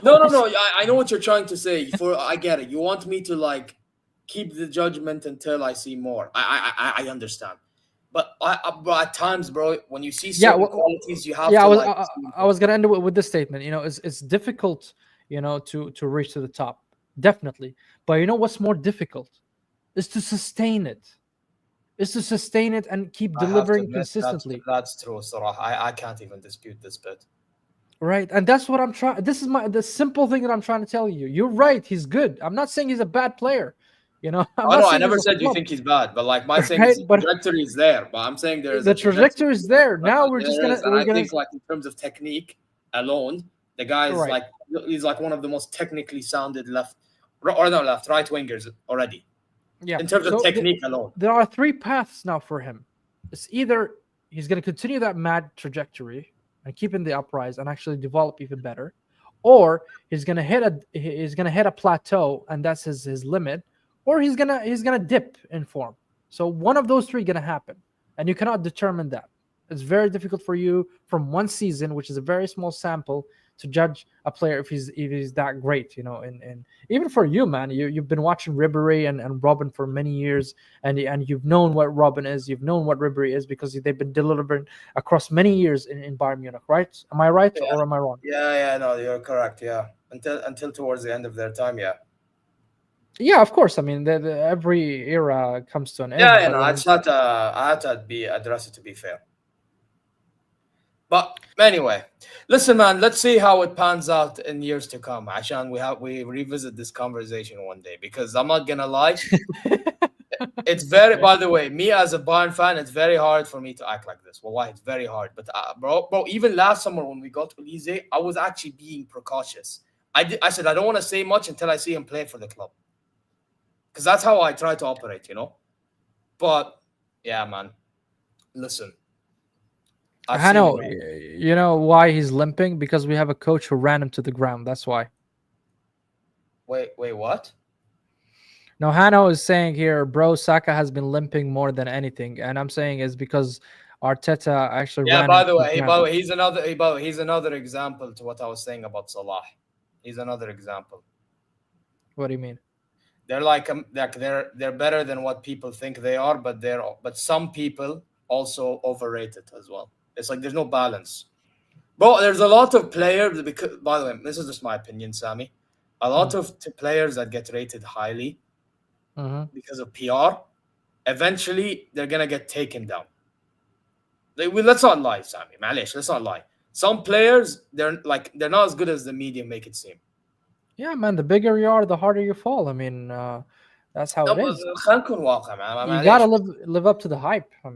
No. I know what you're trying to say. I get it. You want me to keep the judgment until I see more. I understand. But at times, bro, when you see certain qualities, you have to. I was gonna end with this statement. It's difficult, to reach to the top. definitely. But you know what's more difficult is to sustain it. Is to sustain it and keep I have to delivering admit consistently. that's true, Sarah. I can't even dispute this bit. Right. And that's what I'm trying. This is the simple thing that I'm trying to tell you. You're right. He's good. I'm not saying he's a bad player. You know, I'm Oh not no, I saying he's never a said you flop. think he's bad, but like my thing is Right. the But trajectory is there. But I'm saying there is the a trajectory. trajectory is there. Now There is, and we're I gonna think like in terms of technique alone, the guy is right. like he's like one of the most technically sounded right wingers already Yeah. in terms of So technique alone. there are three paths now for him. It's either he's gonna continue that mad trajectory and keep in the uprise and actually develop even better, or he's gonna hit a plateau and that's his limit, or he's gonna dip in form. So one of those three gonna happen, and you cannot determine that. It's very difficult for you from one season, which is a very small sample, to judge a player if he's that great. You know, and even for you, man, you've been watching Ribery and Robin for many years, and you've known what Robin is, you've known what Ribery is because they've been delivering across many years in Bayern Munich, right? Am I right Yeah, or am I wrong? yeah, no, you're correct. Yeah, until towards the end of their time, yeah. Yeah, of course. I mean, every era comes to an Yeah, end, you but know, when I had to be address it to be fair. But anyway, listen, man. Let's see how it pans out in years to come. Ashan, we revisit this conversation one day because I'm not gonna lie. It's very. By the way, me as a Bayern fan, it's very hard for me to act like this. Well, why? It's very hard. But bro, even last summer when we got to Elise, I was actually being precautious. I said I don't want to say much until I see him play for the club because that's how I try to operate, you know. But yeah, man. Listen, I've I seen know, him. you know why he's limping? Because we have a coach who ran him to the ground. That's why. Wait, what? No, Hano is saying here, bro, Saka has been limping more than anything, and I'm saying is because Arteta actually Yeah. ran him By to the the way, ground. he's another example to what I was saying about Salah. He's another example. What do you mean? They're they're better than what people think they are, but some people also overrate it as well. It's like there's no balance. Bro, there's a lot of players because by the way, this is just my opinion, Sammy. A lot of players that get rated highly Mm-hmm. because of PR, eventually they're gonna get taken down. Let's not lie, Sammy. Malish, let's not lie. Some players they're not as good as the media make it seem. Yeah, man. The bigger you are, the harder you fall. I mean, that's how No, it but is. خلينا نكون واقع You gotta معليش. live up to the hype. I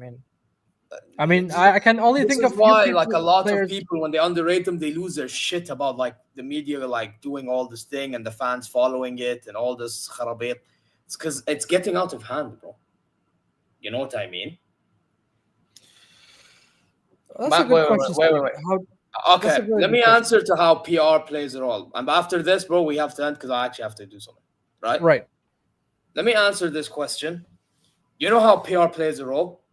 mean, I can only This think is of few why, like a lot of players. people, when they underrate them, they lose their shit about like the media, like doing all this thing and the fans following it and all this kharabit. It's because it's getting out of hand, bro. You know what I mean? That's a good question. Wait. How? That's Okay, a very let good me question. answer to how PR plays a role. And after this, bro, we have to end because I actually have to do something. Right? Right. Let me answer this question. You know how PR plays a role?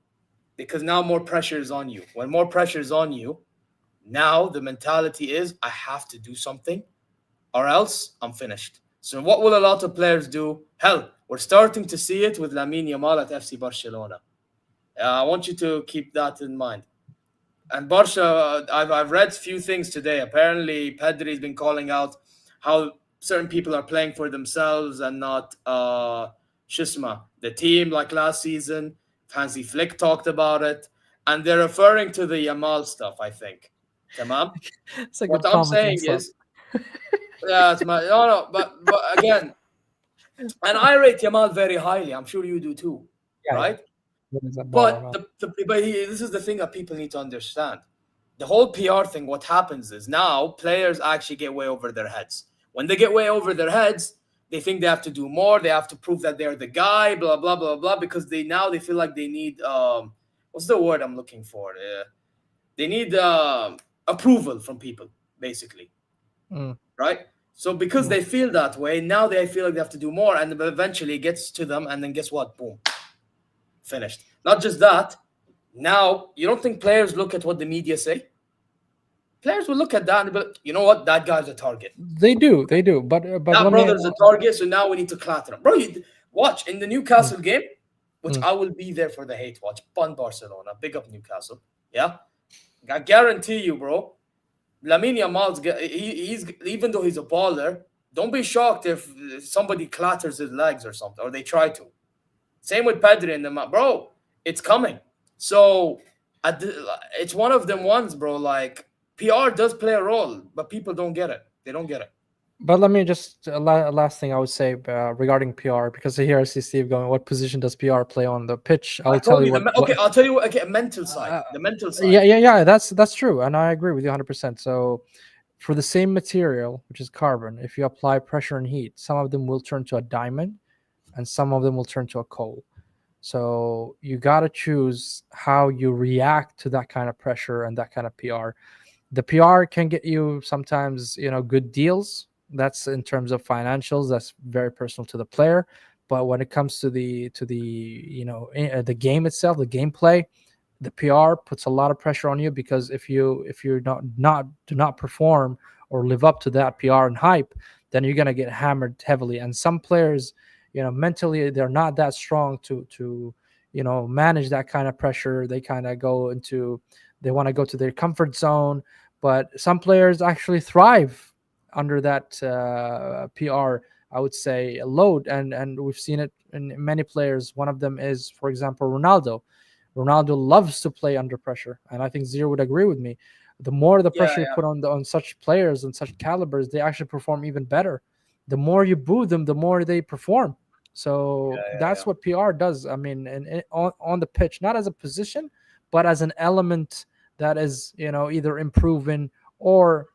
Because now more pressure is on you. When more pressure is on you, now the mentality is I have to do something or else I'm finished. So what will a lot of players do? Hell, we're starting to see it with Lamine Yamal at FC Barcelona. I want you to keep that in mind. And Barca, I've read a few things today. Apparently, Pedri's been calling out how certain people are playing for themselves and not Shisma, the team, like last season. Hansi Flick talked about it. And they're referring to the Yamal stuff, I think. Tamam? It's a What good I'm comment saying and stuff. is, yeah, it's my, no, but again, and I rate Yamal very highly. I'm sure you do too, Yeah, right? What is that But bar, this is the thing that people need to understand. The whole PR thing, what happens is now players actually get way over their heads. When they get way over their heads, they think they have to do more. They have to prove that they're the guy, blah, blah, blah, blah, because they feel like they need, what's the word I'm looking for? They need approval from people, basically, right? So because they feel that way, now they feel like they have to do more, and eventually it gets to them, and then guess what? Boom. Finished. Not just that. Now, you don't think players look at what the media say? Players will look at that and be like, you know what? That guy's a target. They do. But That let me. brother's a target, so now we need to clatter him. Bro, watch in the Newcastle game, which I will be there for the hate watch. Pun Barcelona. Big up Newcastle. Yeah? I guarantee you, bro, Lamine Yamal's he's even though he's a baller, don't be shocked if somebody clatters his legs or something, or they try to. Same with Pedri and them, bro. It's coming. So it's one of them ones, bro. Like PR does play a role, but people don't get it. They don't get it. But let me just last thing I would say regarding PR, because here I see Steve going, what position does PR play on the pitch? I I'll told tell you. you Okay, I'll tell you what. Okay, mental side. The mental side. Yeah. That's true, and I agree with you 100%. So, for the same material, which is carbon, if you apply pressure and heat, some of them will turn to a diamond, and some of them will turn to a coal. So you got to choose how you react to that kind of pressure and that kind of PR. The PR can get you sometimes, good deals. That's in terms of financials. That's very personal to the player. But when it comes to the the game itself, the gameplay, the PR puts a lot of pressure on you, because if you're not do not perform or live up to that PR and hype, then you're gonna get hammered heavily. And some players, mentally they're not that strong to manage that kind of pressure. They kind of they want to go to their comfort zone. But some players actually thrive under that PR, I would say, load, and we've seen it in many players. One of them is, for example, Ronaldo. Ronaldo loves to play under pressure, and I think Zero would agree with me. The more the pressure you put on such players and such calibers, they actually perform even better. The more you boo them, the more they perform. So that's what PR does. I mean, and on the pitch, not as a position, but as an element that is, either improving or,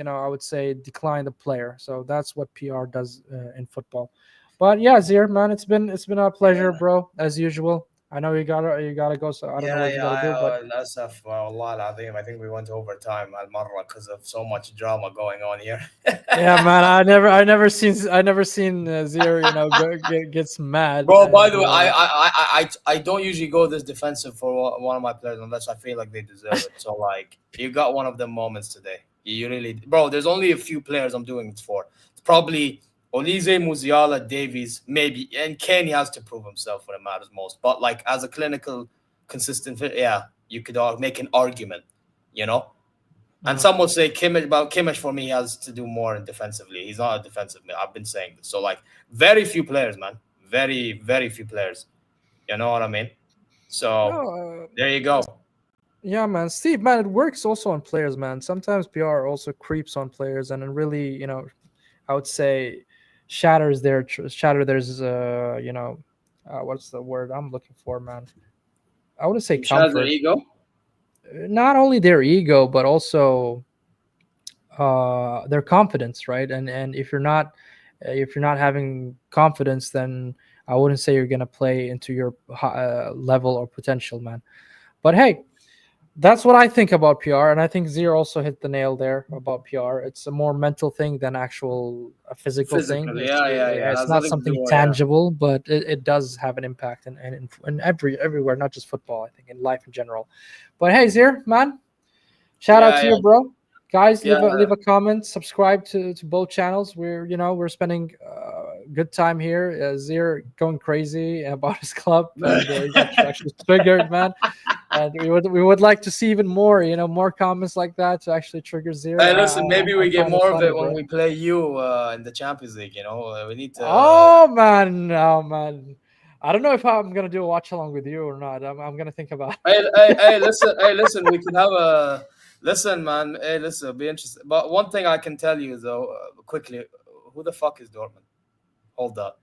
I would say decline the player. So that's what PR does in football. But yeah, Zir, man, it's been a pleasure, bro, as usual. I know you gotta go, so I don't know what you gotta do. But للأسف والله العظيم I think we went over time المرة because of so much drama going on here. yeah, man, I never seen Zir, gets mad. Bro, by the way, I don't usually go this defensive for one of my players unless I feel like they deserve it. So like, you got one of them moments today. You really, bro. There's only a few players I'm doing it for. It's probably Olize, Musiala, Davies, maybe, and Kane has to prove himself when it matters most. But like as a clinical, consistent fit, yeah, you could make an argument, And some will say Kimmich for me has to do more defensively. He's not a defensive mid. I've been saying this. So like very few players, man. Very, very few players. You know what I mean? So there you go. Yeah, man. Steve, man, it works also on players, man. Sometimes PR also creeps on players and it really, I would say shatter their what's the word I'm looking for, man? I wouldn't say Shatter comfort. their ego? Not only their ego, but also their confidence, right? And if you're not having confidence, then I wouldn't say you're gonna play into your level or potential, man. But hey, that's what I think about PR, and I think Zero also hit the nail there about PR. It's a more mental thing than actual physical thing. It's not something tangible, but it does have an impact in everywhere, not just football. I think in life in general. But hey, Zir, man, shout out to you, bro. Guys, leave a comment, subscribe to both channels. We're spending good time here. Zir going crazy about his club, and he's actually triggered, man. And we would like to see even more, more comments like that to actually trigger Zir. Hey, listen, maybe we get more of it when we play you in the Champions League. We need to. Oh man. I don't know if I'm gonna do a watch along with you or not. I'm gonna think about it. Hey, listen. We can have a listen, man. Hey, listen, it'll be interesting. But one thing I can tell you though, quickly, who the fuck is Dortmund? Hold up.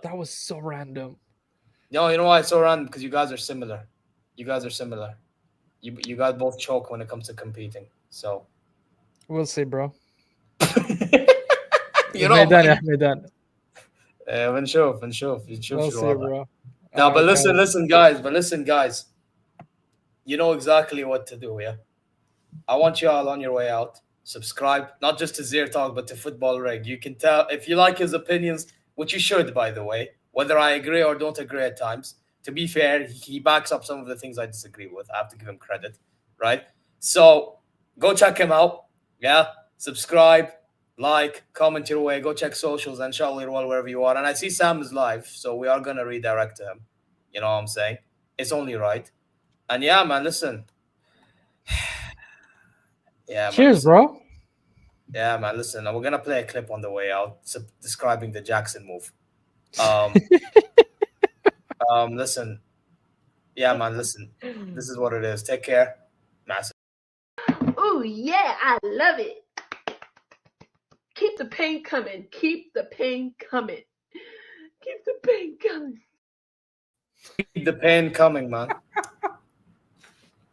That was so random. No, you know why it's so random? Because you guys are similar. You guys both choke when it comes to competing. So we'll see, bro. ميدان. بنشوف we'll see, bro. No, but listen, guys. You know exactly what to do, yeah? I want you all on your way out. Subscribe, not just to Zir Talk, but to Football Reg. You can tell if you like his opinions, which you should, by the way, whether I agree or don't agree at times. To be fair, he backs up some of the things I disagree with. I have to give him credit, right? So go check him out, yeah? Subscribe, like, comment your way. Go check socials, inshallah, wherever you are. And I see Sam is live, so we are going to redirect to him. You know what I'm saying? It's only right. And yeah, man, listen. Cheers, bro. Yeah, man. Listen, we're gonna play a clip on the way out describing the Jackson move. Listen. Yeah, man. Listen. This is what it is. Take care. Massive. Oh yeah, I love it. Keep the pain coming. Keep the pain coming. Keep the pain coming. Keep the pain coming, man.